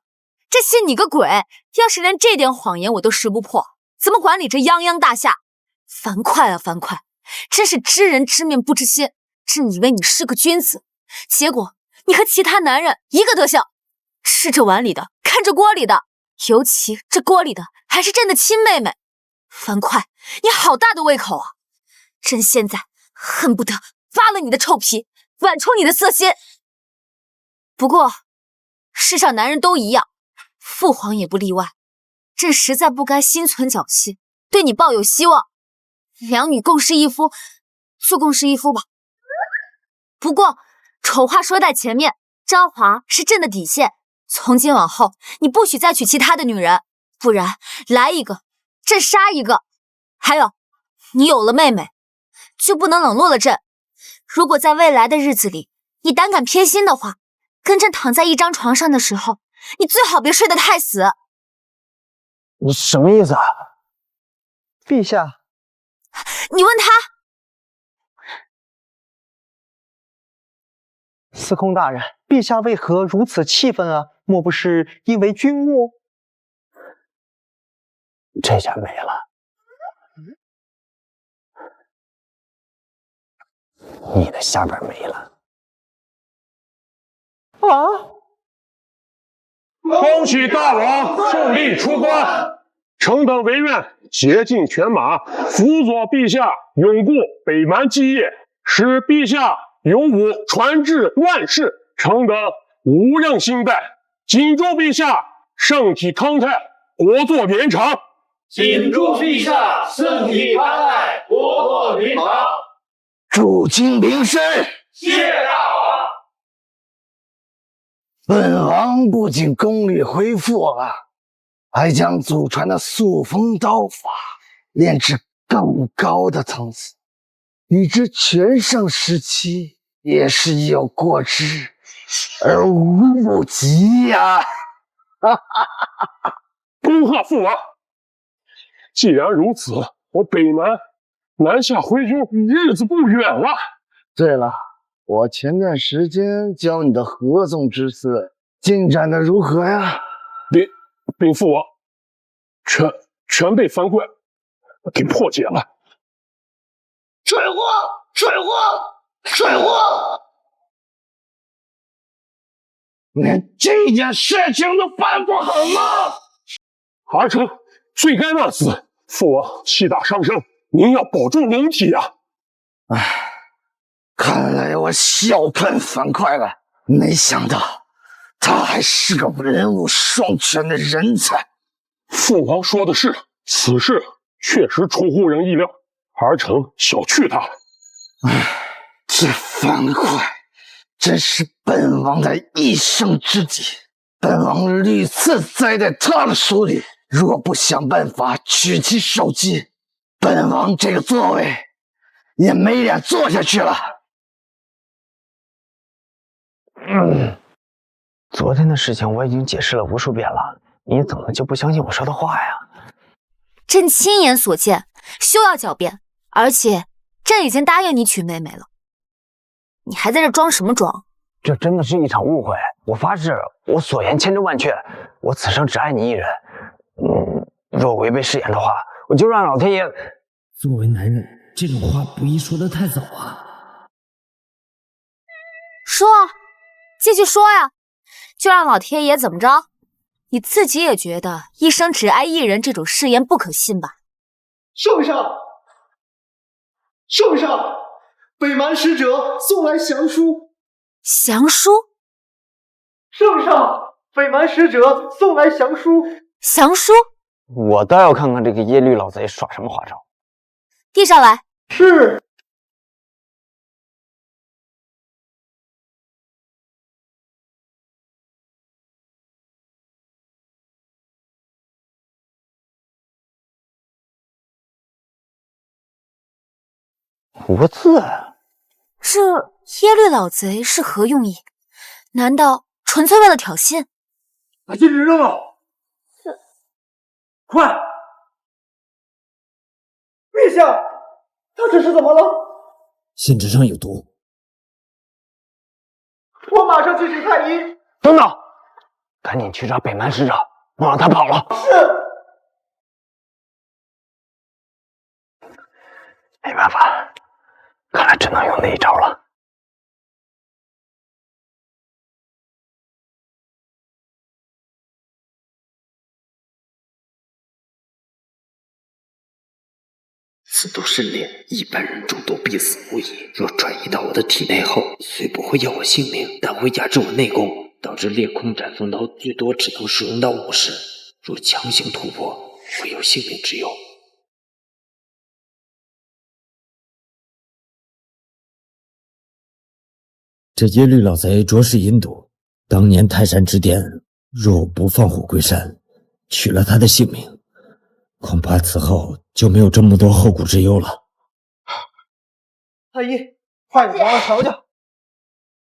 这信你个鬼！要是连这点谎言我都识不破，怎么管理这泱泱大夏？樊哙啊樊哙，真是知人知面不知心。朕以为你是个君子，结果你和其他男人一个德行。吃着碗里的，看着锅里的，尤其这锅里的还是朕的亲妹妹。樊哙，你好大的胃口啊！朕现在恨不得扒了你的臭皮，剜出你的色心。不过，世上男人都一样。父皇也不例外，朕实在不该心存侥幸，对你抱有希望。两女共侍一夫，就共侍一夫吧。不过丑话说在前面，张华是朕的底线，从今往后你不许再娶其他的女人，不然来一个朕杀一个。还有，你有了妹妹，就不能冷落了朕。如果在未来的日子里，你胆敢偏心的话，跟朕躺在一张床上的时候，你最好别睡得太死。你什么意思啊？陛下，你问他。司空大人，陛下为何如此气愤啊？莫不是因为君务？这下没了，你的下边没了。啊！恭喜大王顺利出关，臣等唯愿竭尽犬马，辅佐陛下永固北蛮基业，使陛下勇武传至万世。臣等无任心败，谨祝陛下身体康泰，国祚绵长。谨祝陛下身体康泰，国祚绵长。祝金平身。谢大王。本王不仅功力恢复了，还将祖传的塑封刀法练至更高的层次，与之全盛时期也是有过之而无不及呀！恭贺父王！既然如此，我北蛮南下回军日子不远了。对了，我前段时间教你的合纵之策进展的如何呀？禀父王，全被樊哙给破解了。蠢货！蠢货！蠢货！连这件事情都办不好吗？儿臣罪该万死，父王气大伤身，您要保重龙体啊！唉，看来我小看樊哙了，没想到他还是个文武双全的人才。父王说的是，此事确实出乎人意料，儿臣小觑他。这樊哙真是本王的一生知己，本王屡次栽在他的手里，若不想办法取其首级，本王这个座位也没脸坐下去了。昨天的事情我已经解释了无数遍了，你怎么就不相信我说的话呀？朕亲眼所见，休要狡辩。而且朕已经答应你娶妹妹了，你还在这装什么装？这真的是一场误会，我发誓，我所言千真万确，我此生只爱你一人。若违背誓言的话，我就让老天爷。作为男人，这种话不宜说得太早啊。说，继续说呀，就让老天爷怎么着？你自己也觉得一生只爱一人这种誓言不可信吧？圣上，圣上，北蛮使者送来降书。降书？圣上，北蛮使者送来降书。降书？我倒要看看这个耶律老贼耍什么花招。递上来。是。无字。这耶律老贼是何用意？难道纯粹为了挑衅？把戒指扔了！快！陛下，他这是怎么了？信纸上有毒。我马上去请太医。等等，赶紧去找北蛮使者，莫让他跑了。是。没办法，看来只能用那一招了。此毒甚烈，一般人中毒必死无疑。若转移到我的体内后，虽不会要我性命，但会压制我内功，导致裂空斩风刀最多只能使用到50。若强行突破，会有性命之忧。这耶律老贼着实阴毒，当年泰山之巅，若不放虎归山，取了他的性命，恐怕此后就没有这么多后顾之忧了。太医，快给皇上瞧瞧。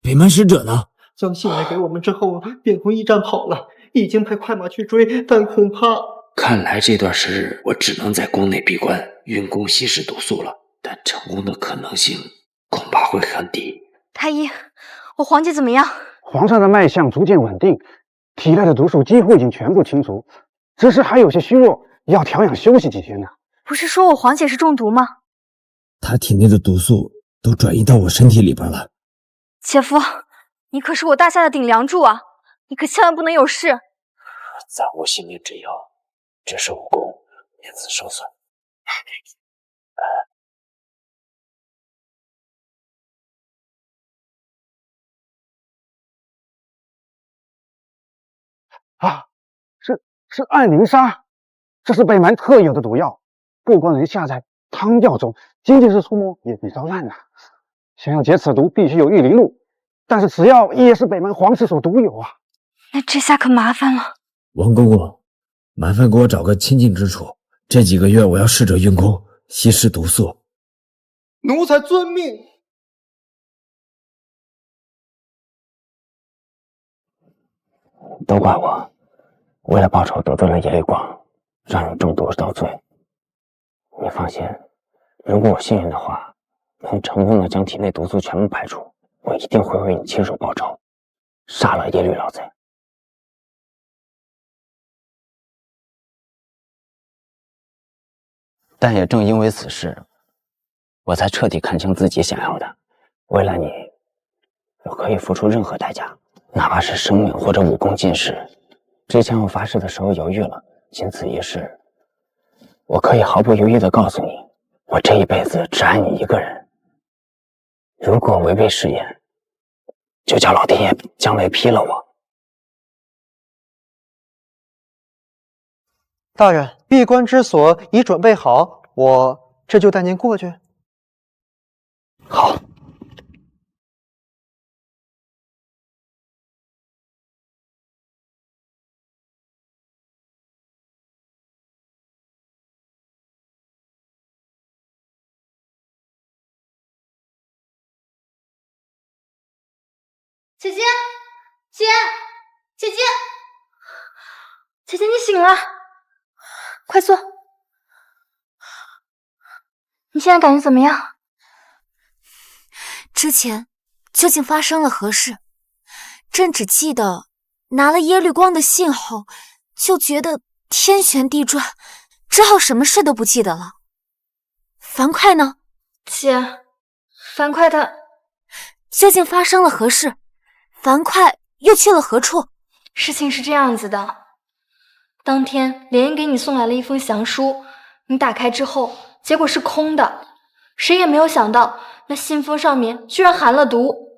北蛮使者呢？将信来给我们之后，便从驿站跑了，已经派快马去追，但恐怕……看来这段时日我只能在宫内闭关，运功稀释毒素了，但成功的可能性恐怕会很低。太医，我皇姐怎么样？皇上的脉象逐渐稳定，体内的毒素几乎已经全部清除，只是还有些虚弱，要调养休息几天呢。不是说我皇姐是中毒吗？她体内的毒素都转移到我身体里边了。姐夫，你可是我大夏的顶梁柱啊，你可千万不能有事。暂无性命之忧，只是武功免此受损。啊，是暗灵砂，这是北蛮特有的毒药，不光能下在汤药中，仅仅是触摸也比遭烂呐。想要解此毒，必须有玉灵露，但是此药也是北蛮皇室所独有啊。那这下可麻烦了。王公公，麻烦给我找个清静之处，这几个月我要试着运功，稀释毒素。奴才遵命。都怪我，为了报仇得罪了耶律光，让你中毒遭罪。你放心，如果我幸运的话，能成功的将体内毒素全部排除，我一定会为你亲手报仇，杀了耶律老贼。但也正因为此事，我才彻底看清自己想要的。为了你，我可以付出任何代价。哪怕是生命或者武功尽失，之前我发誓的时候犹豫了，仅此一事，我可以毫不犹豫地告诉你，我这一辈子只爱你一个人。如果违背誓言，就叫老天爷将雷劈了我。大人，闭关之所已准备好，我这就带您过去。好。姐姐，姐姐，你醒了，快坐。你现在感觉怎么样？之前究竟发生了何事？朕只记得拿了耶律光的信后，就觉得天旋地转，之后什么事都不记得了。樊哙呢？姐，樊哙他究竟发生了何事？樊哙又去了何处？事情是这样子的，当天连英给你送来了一封降书，你打开之后，结果是空的，谁也没有想到那信封上面居然含了毒，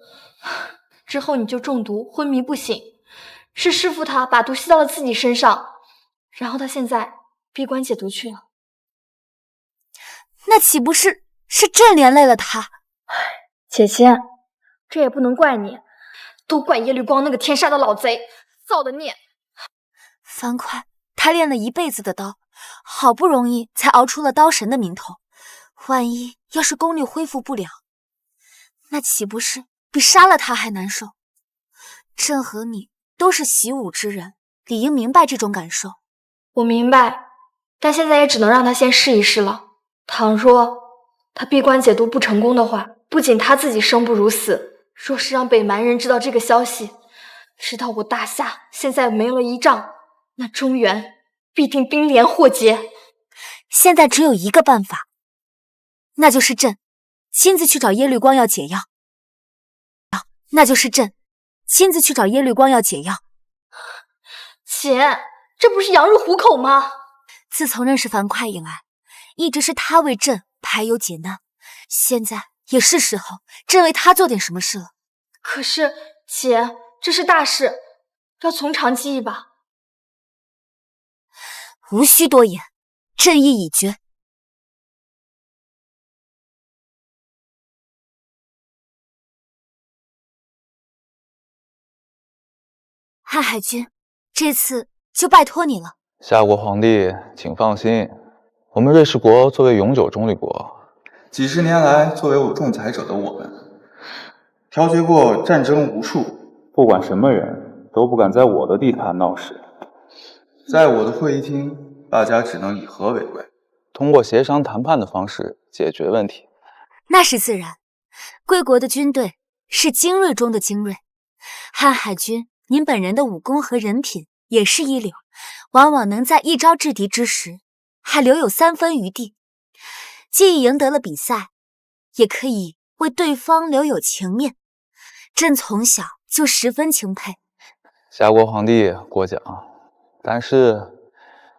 之后你就中毒昏迷不醒，是师傅他把毒吸到了自己身上，然后他现在闭关解毒去了。那岂不是朕连累了他？姐姐，这也不能怪你，都怪耶律光那个天杀的老贼造的孽。樊哙他练了一辈子的刀，好不容易才熬出了刀神的名头，万一要是功力恢复不了，那岂不是比杀了他还难受？朕和你都是习武之人，理应明白这种感受。我明白，但现在也只能让他先试一试了。倘若他闭关解毒不成功的话，不仅他自己生不如死，若是让北蛮人知道这个消息，知道我大夏现在没了依仗，那中原必定兵连祸结。现在只有一个办法，那就是朕亲自去找耶律光要解药。姐，这不是羊入虎口吗？自从认识樊哙以来，一直是他为朕排忧解难，现在也是时候朕为他做点什么事了。可是姐，这是大事，要从长计议吧。无需多言，朕意已决。瀚海君，这次就拜托你了。夏国皇帝，请放心，我们瑞士国作为永久中立国，几十年来作为仲裁者的我们，调解过战争无数，不管什么人都不敢在我的地盘闹事。在我的会议厅，大家只能以和为贵，通过协商谈判的方式解决问题。那是自然，贵国的军队是精锐中的精锐，瀚海君您本人的武功和人品也是一流，往往能在一招制敌之时还留有3分余地，既赢得了比赛，也可以为对方留有情面。朕从小就十分钦佩。夏国皇帝过奖，但是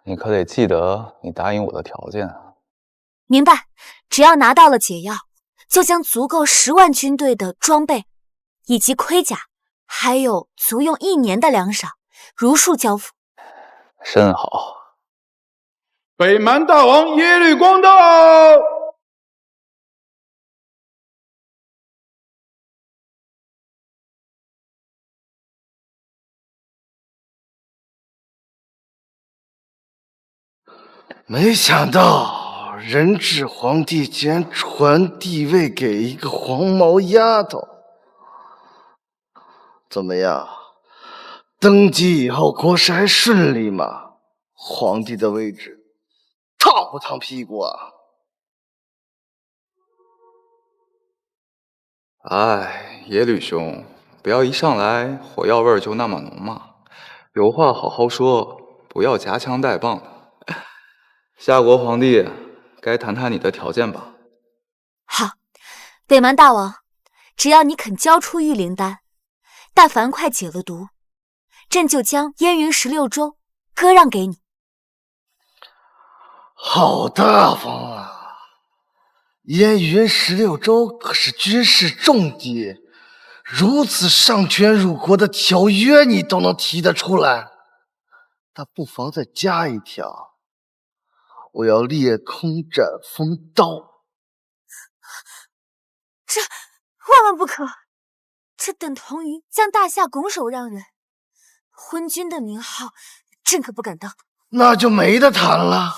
你可得记得你答应我的条件啊。明白，只要拿到了解药，就将足够10万军队的装备以及盔甲，还有足用1年的粮饷，如数交付。甚好。北蛮大王耶律光到！没想到人质皇帝竟然传帝位给一个黄毛丫头。怎么样？登基以后国事还顺利吗？皇帝的位置烫不烫屁股啊？哎，耶律兄，不要一上来火药味就那么浓嘛，有话好好说，不要夹枪带棒的。夏国皇帝，该谈谈你的条件吧。好，北蛮大王，只要你肯交出御灵丹，待樊哙解了毒，朕就将燕云16州割让给你。好大方啊！燕云16州可是军事重地，如此丧权辱国的条约你都能提得出来，那不妨再加一条，我要裂空斩风刀。这万万不可！这等同于将大夏拱手让人，昏君的名号，朕可不敢当。那就没得谈了。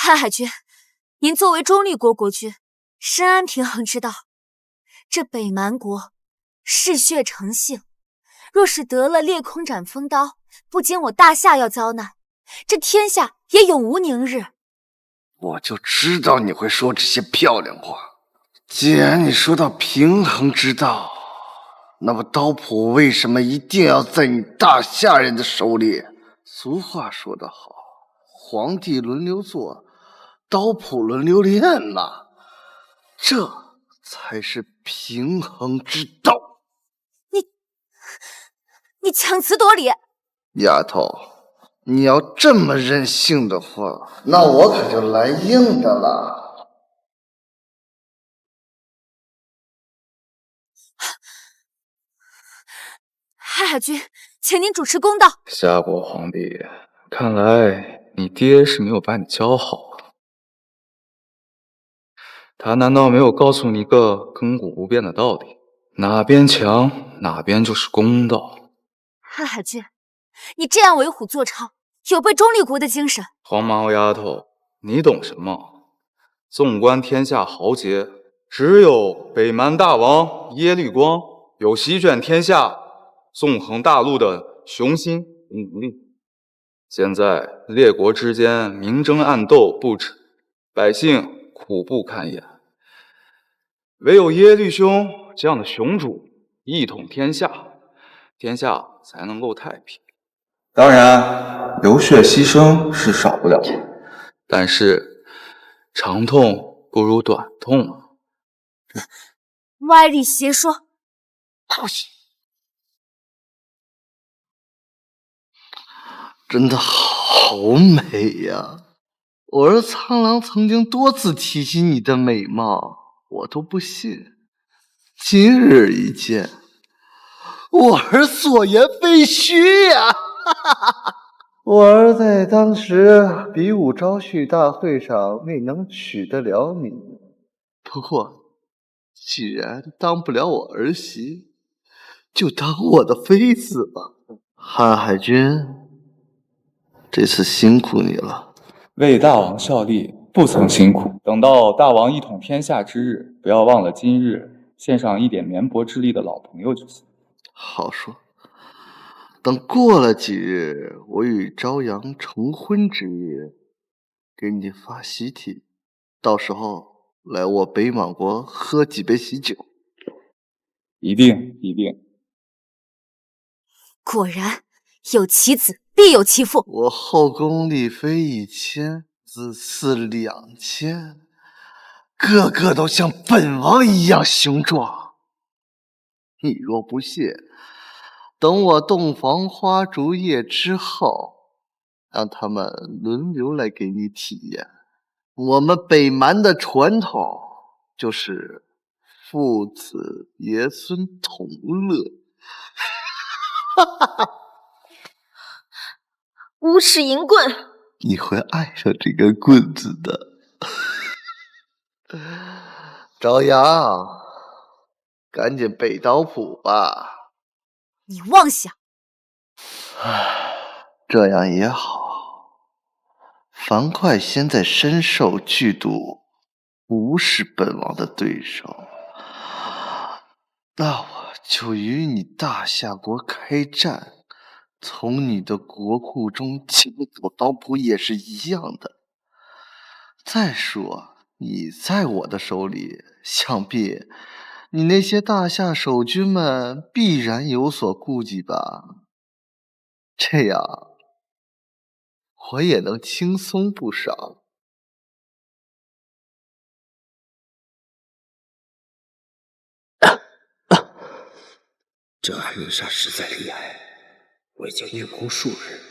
瀚海君，您作为中立国国君，深谙平衡之道。这北蛮国嗜血成性，若是得了裂空斩风刀，不仅我大夏要遭难，这天下也永无宁日。我就知道你会说这些漂亮话。既然你说到平衡之道，那么刀谱为什么一定要在你大夏人的手里？俗话说得好，皇帝轮流坐，刀谱轮流练呐，这才是平衡之道。你强词夺理！丫头，你要这么任性的话，那我可就来硬的了。瀚海君，请您主持公道。夏国皇帝，看来你爹是没有把你教好啊。他难道没有告诉你一个亘古不变的道理？哪边强，哪边就是公道。瀚海君，你这样为虎作伥，有悖中立国的精神。黄毛丫头，你懂什么？纵观天下豪杰，只有北蛮大王耶律光有席卷天下、纵横大陆的雄心武力。现在列国之间明争暗斗不止，百姓苦不堪言。唯有耶律兄这样的雄主一统天下，天下才能够太平。当然，流血牺牲是少不了的，但是长痛不如短痛啊！歪理邪说，不行，真的好美呀！我儿苍狼曾经多次提起你的美貌，我都不信。今日一见，我儿所言非虚呀！我儿在当时比武招婿大会上未能娶得了你，不过既然当不了我儿媳，就当我的妃子吧。瀚海君，这次辛苦你了。为大王效力不曾辛苦，等到大王一统天下之日，不要忘了今日献上一点绵薄之力的老朋友就行。好说。等过了几日，我与朝阳成婚之夜，给你发喜帖，到时候来我北莽国喝几杯喜酒。一定一定。果然有其子必有其父。我后宫丽妃1000，子嗣2000，个个都像本王一样雄壮。你若不信，等我洞房花烛夜之后，让他们轮流来给你体验。我们北蛮的传统就是父子爷孙同乐。无耻淫棍！你会爱上这根棍子的。朝阳，赶紧背刀谱吧。你妄想！这样也好，樊哙现在身受剧毒，不是本王的对手，那我就与你大夏国开战，从你的国库中抢走刀谱也是一样的。再说，你在我的手里，想必你那些大夏守军们必然有所顾忌吧？这样，我也能轻松不少。这艾瑞莎实在厉害，我已经运功数日，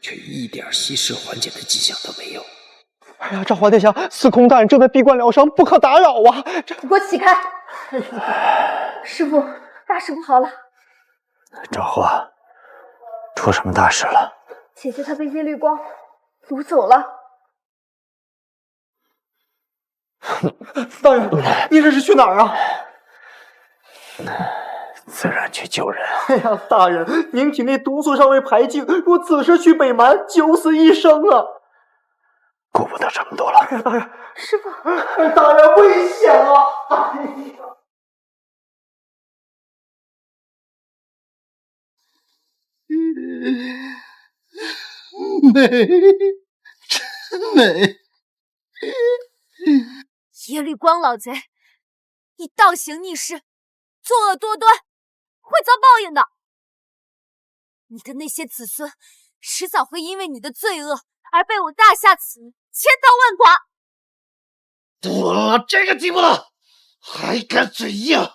却一点息事缓解的迹象都没有。哎呀，赵华殿下，司空大人正在闭关疗伤，不可打扰啊！给我起开！师父，大事不好了！赵华，出什么大事了？姐姐她被耶律光掳走了。大人，你这是去哪儿啊？自然去救人。哎呀，大人，您体内毒素尚未排尽，若此时去北蛮，九死一生啊！顾不得这么多了。哎呀，大人，师傅，大人危险啊！哎呀！美，真美！耶律光老贼，你倒行逆施，作恶多端，会遭报应的。你的那些子孙，迟早会因为你的罪恶而被我大夏此人千刀万剐。都到这个地步了，还敢嘴硬？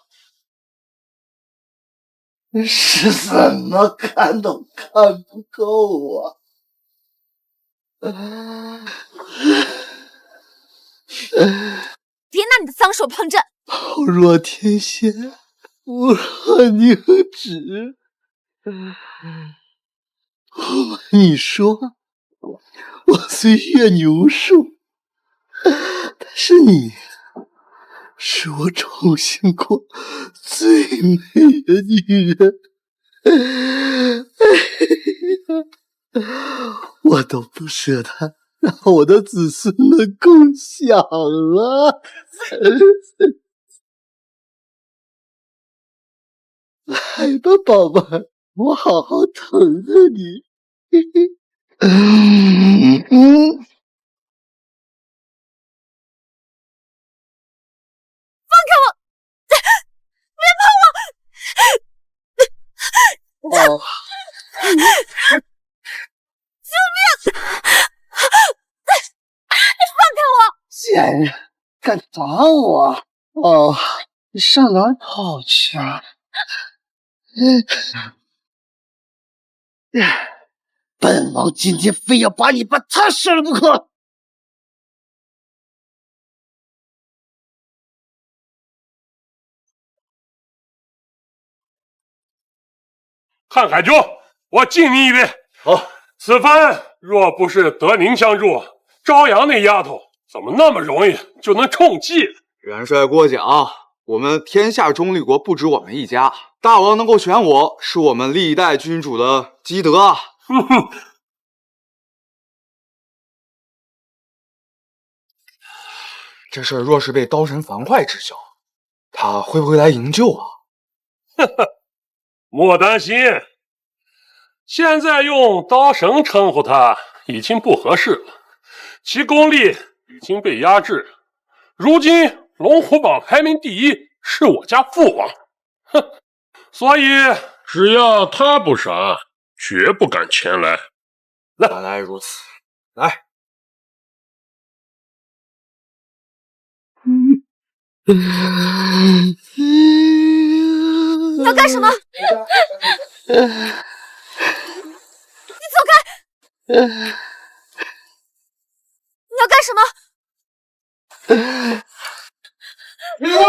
是怎么看都看不够啊！别拿你的脏手碰朕！pau若天仙，无何宁止。你说，我虽阅女无数，但是你是我宠幸过最美的女人。我都不舍得让我的子孙们共享了。来吧，宝贝儿，我好好疼着你。放开我！别碰我！哦，救命！放开我！贱人，敢打我！哦，你上哪儿跑去啊？本王今天非要把你他杀了不可！瀚海兄，我敬你一杯。好，此番若不是德宁相助，朝阳那丫头怎么那么容易就能充气？元帅过奖，我们天下中立国不止我们一家，大王能够选我，是我们历代君主的积德啊！哼哼。这事若是被刀神樊哙知晓，他会不会来营救啊？呵呵，莫担心，现在用刀神称呼他已经不合适了，其功力已经被压制。如今龙虎榜排名第一是我家父王，哼，所以只要他不傻，绝不敢前来。原来如此，来。你要干什么？你走开！你要干什么？别我！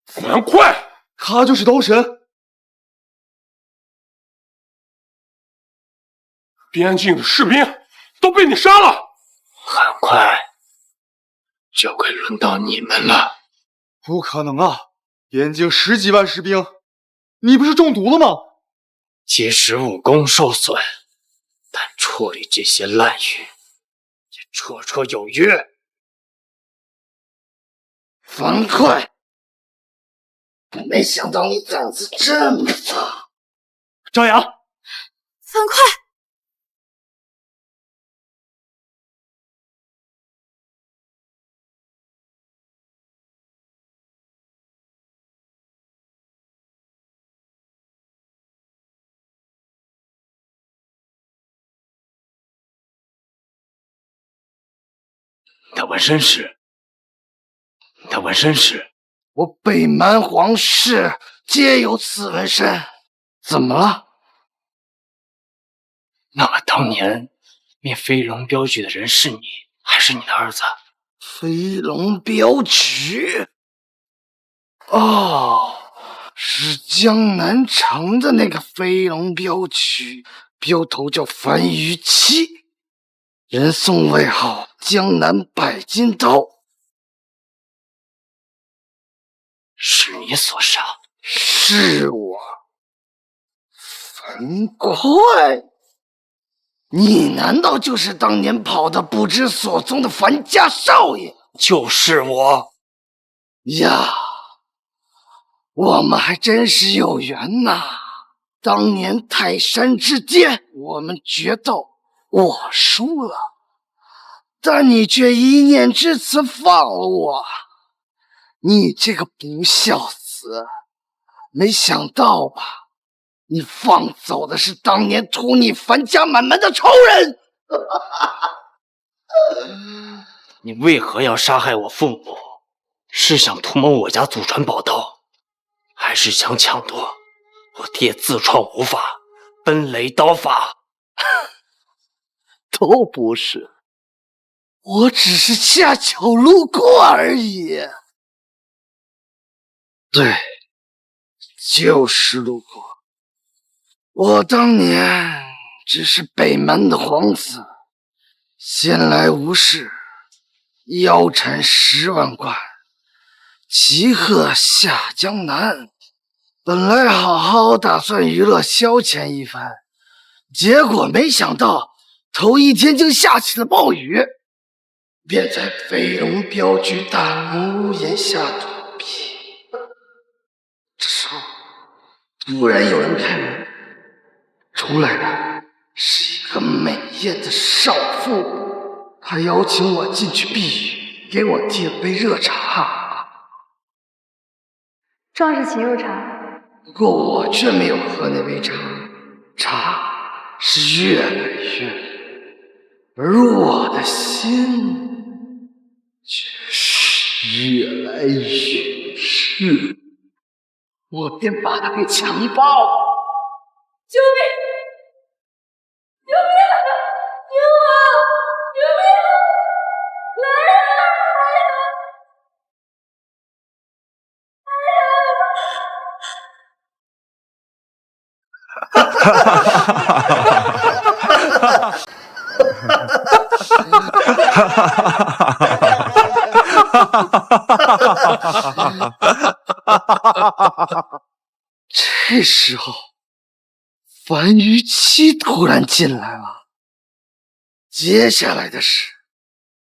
樊哙，他就是刀神。边境的士兵都被你杀了，很快就会轮到你们了。不可能啊！边境10几万士兵，你不是中毒了吗？即使武功受损，但处理这些烂鱼也绰绰有余。樊哙，没想到你胆子这么大。朝阳，樊哙。你的纹身是？你的纹身是？我北蛮皇室皆有此纹身，怎么了？那么当年灭飞龙镖局的人是你，还是你的儿子？飞龙镖局。哦，是江南城的那个飞龙镖局，镖头叫樊於期，人送外号江南百金刀。是你所杀？是我。樊哙，你难道就是当年跑得不知所踪的樊家少爷？就是我呀，我们还真是有缘呐！当年泰山之巅，我们决斗，我输了，但你却一念之慈放了我。你这个不孝子，没想到吧？你放走的是当年屠你樊家满门的仇人。你为何要杀害我父母？是想图谋我家祖传宝刀，还是想抢夺我爹自创武法奔雷刀法？都不是，我只是恰巧路过而已。对，就是路过。我当年只是北蛮的皇子，闲来无事，腰缠10万贯，骑鹤下江南。本来好好打算娱乐消遣一番，结果没想到头一天就下起了暴雨，便在飞龙镖局大门屋檐下躲避。这时候突然有人开门，出来的是一个美艳的少妇，她邀请我进去避雨，给我递了杯热茶。壮士请用茶。不过我却没有喝那杯茶，茶是越来越浓，而我的心却是越来越赤。我便把他给强暴。救命！救命！救我！救命！来人！这时候，樊於期突然进来了。接下来的事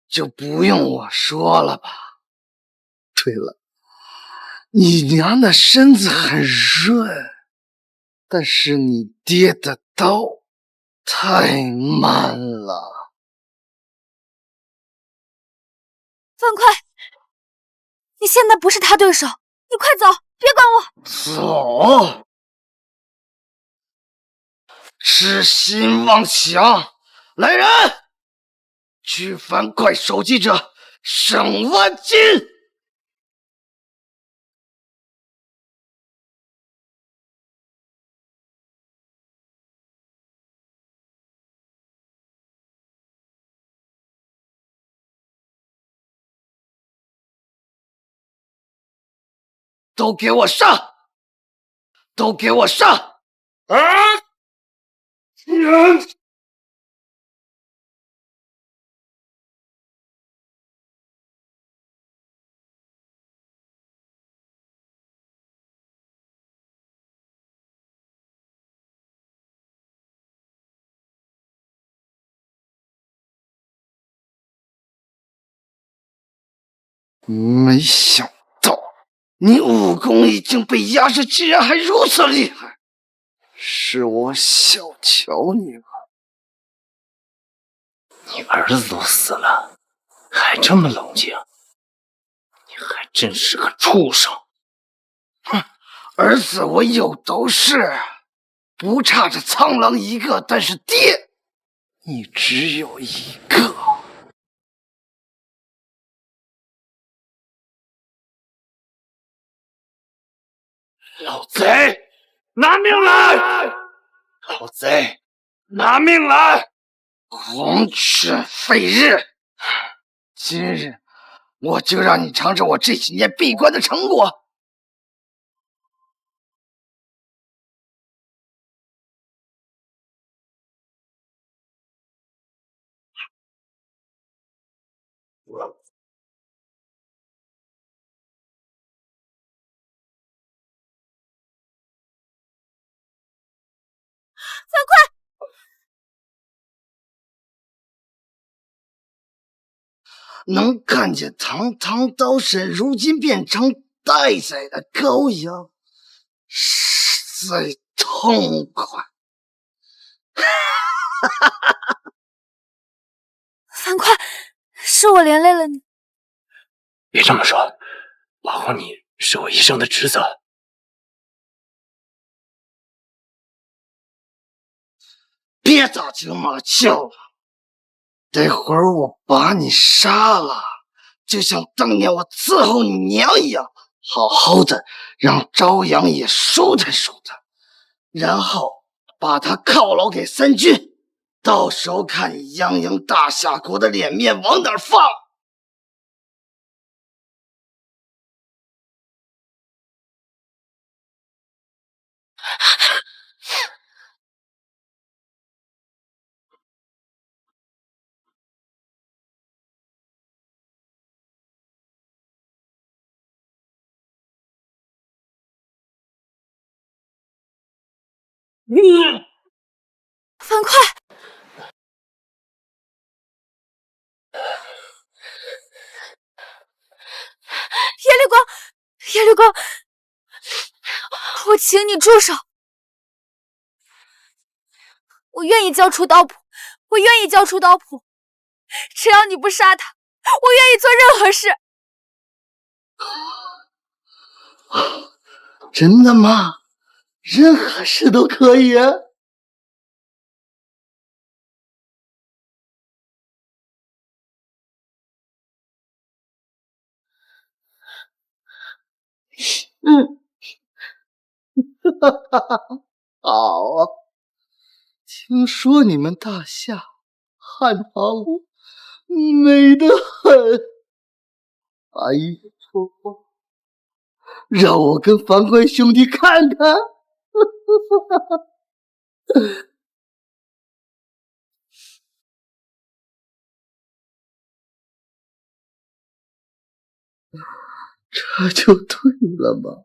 就不用我说了吧。对了，你娘的身子很润，但是你爹的刀太慢了。樊哙，你现在不是他对手，你快走，别管我。走！痴心妄想！来人，取樊哙首级者赏万金！都给我上！都给我上！啊！没想到你武功已经被压制，居然还如此厉害，是我小瞧你了。你儿子都死了，还这么冷静，你还真是个畜生！哼，儿子我有都是，不差这苍狼一个，但是爹，你只有一个。老贼，拿命来！老贼，拿命来！狂犬废日！今日我就让你尝尝我这几年闭关的成果。樊哙，能看见堂堂刀神如今变成待宰的羔羊，实在痛快。樊哙，是我连累了你。别这么说，保护你是我一生的职责。别打情骂俏了，待会儿我把你杀了，就像当年我伺候你娘一样，好好的让朝阳也舒坦舒坦，然后把他犒劳给三军，到时候看你泱泱大夏国的脸面往哪儿放。樊哙，耶律光，耶律光，我请你住手！我愿意交出刀谱，我愿意交出刀谱，只要你不杀他，我愿意做任何事。真的吗？任何事都可以？好啊！听说你们大夏汉唐美得很，哎呦，让我跟樊哙兄弟看看。这就对了嘛。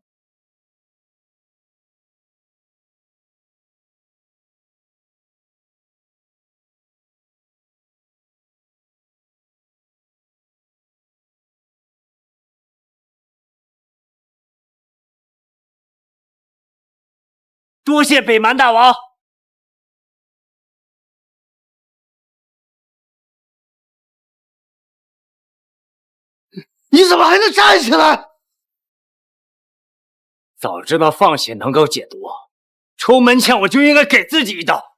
多谢北蛮大王。你怎么还能站起来？早知道放血能够解毒，出门前我就应该给自己一刀。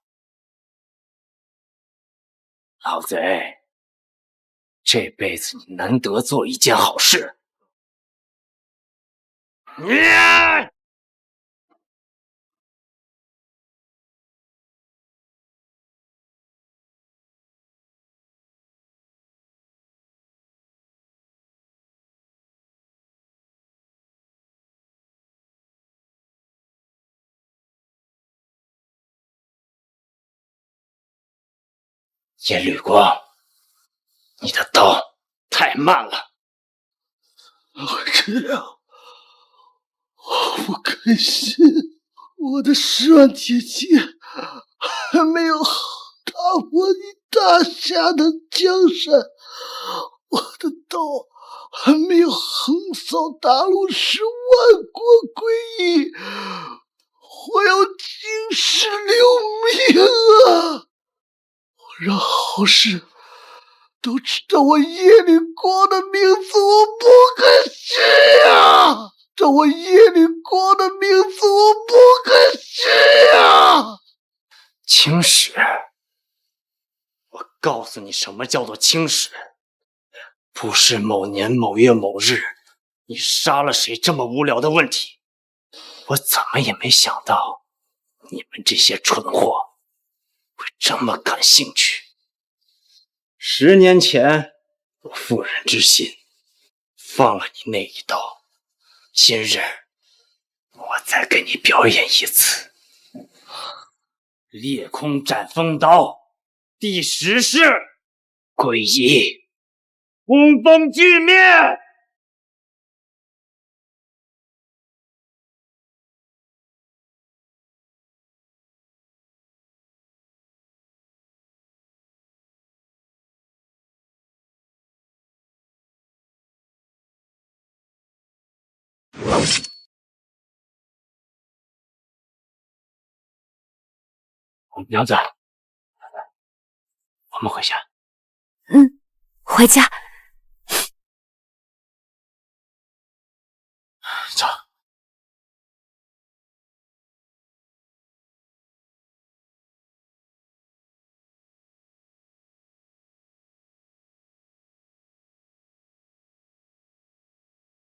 老贼，这辈子你难得做一件好事。耶律光，你的刀太慢了。这样，我不甘心，我的10万铁骑还没有打破你大夏的江山，我的刀还没有横扫大陆10万国归义，我要青史留名啊！我让后世都知道我耶律光的名字，我不可惜呀！这我耶律光的名字，我不可惜呀！青史，我告诉你什么叫做青史，不是某年某月某日你杀了谁这么无聊的问题。我怎么也没想到你们这些蠢货会这么感兴趣。10年前我妇人之心放了你那一刀，今日我再给你表演一次裂空斩风刀第10式归一，轰锋巨灭。娘子，我们回家。回家。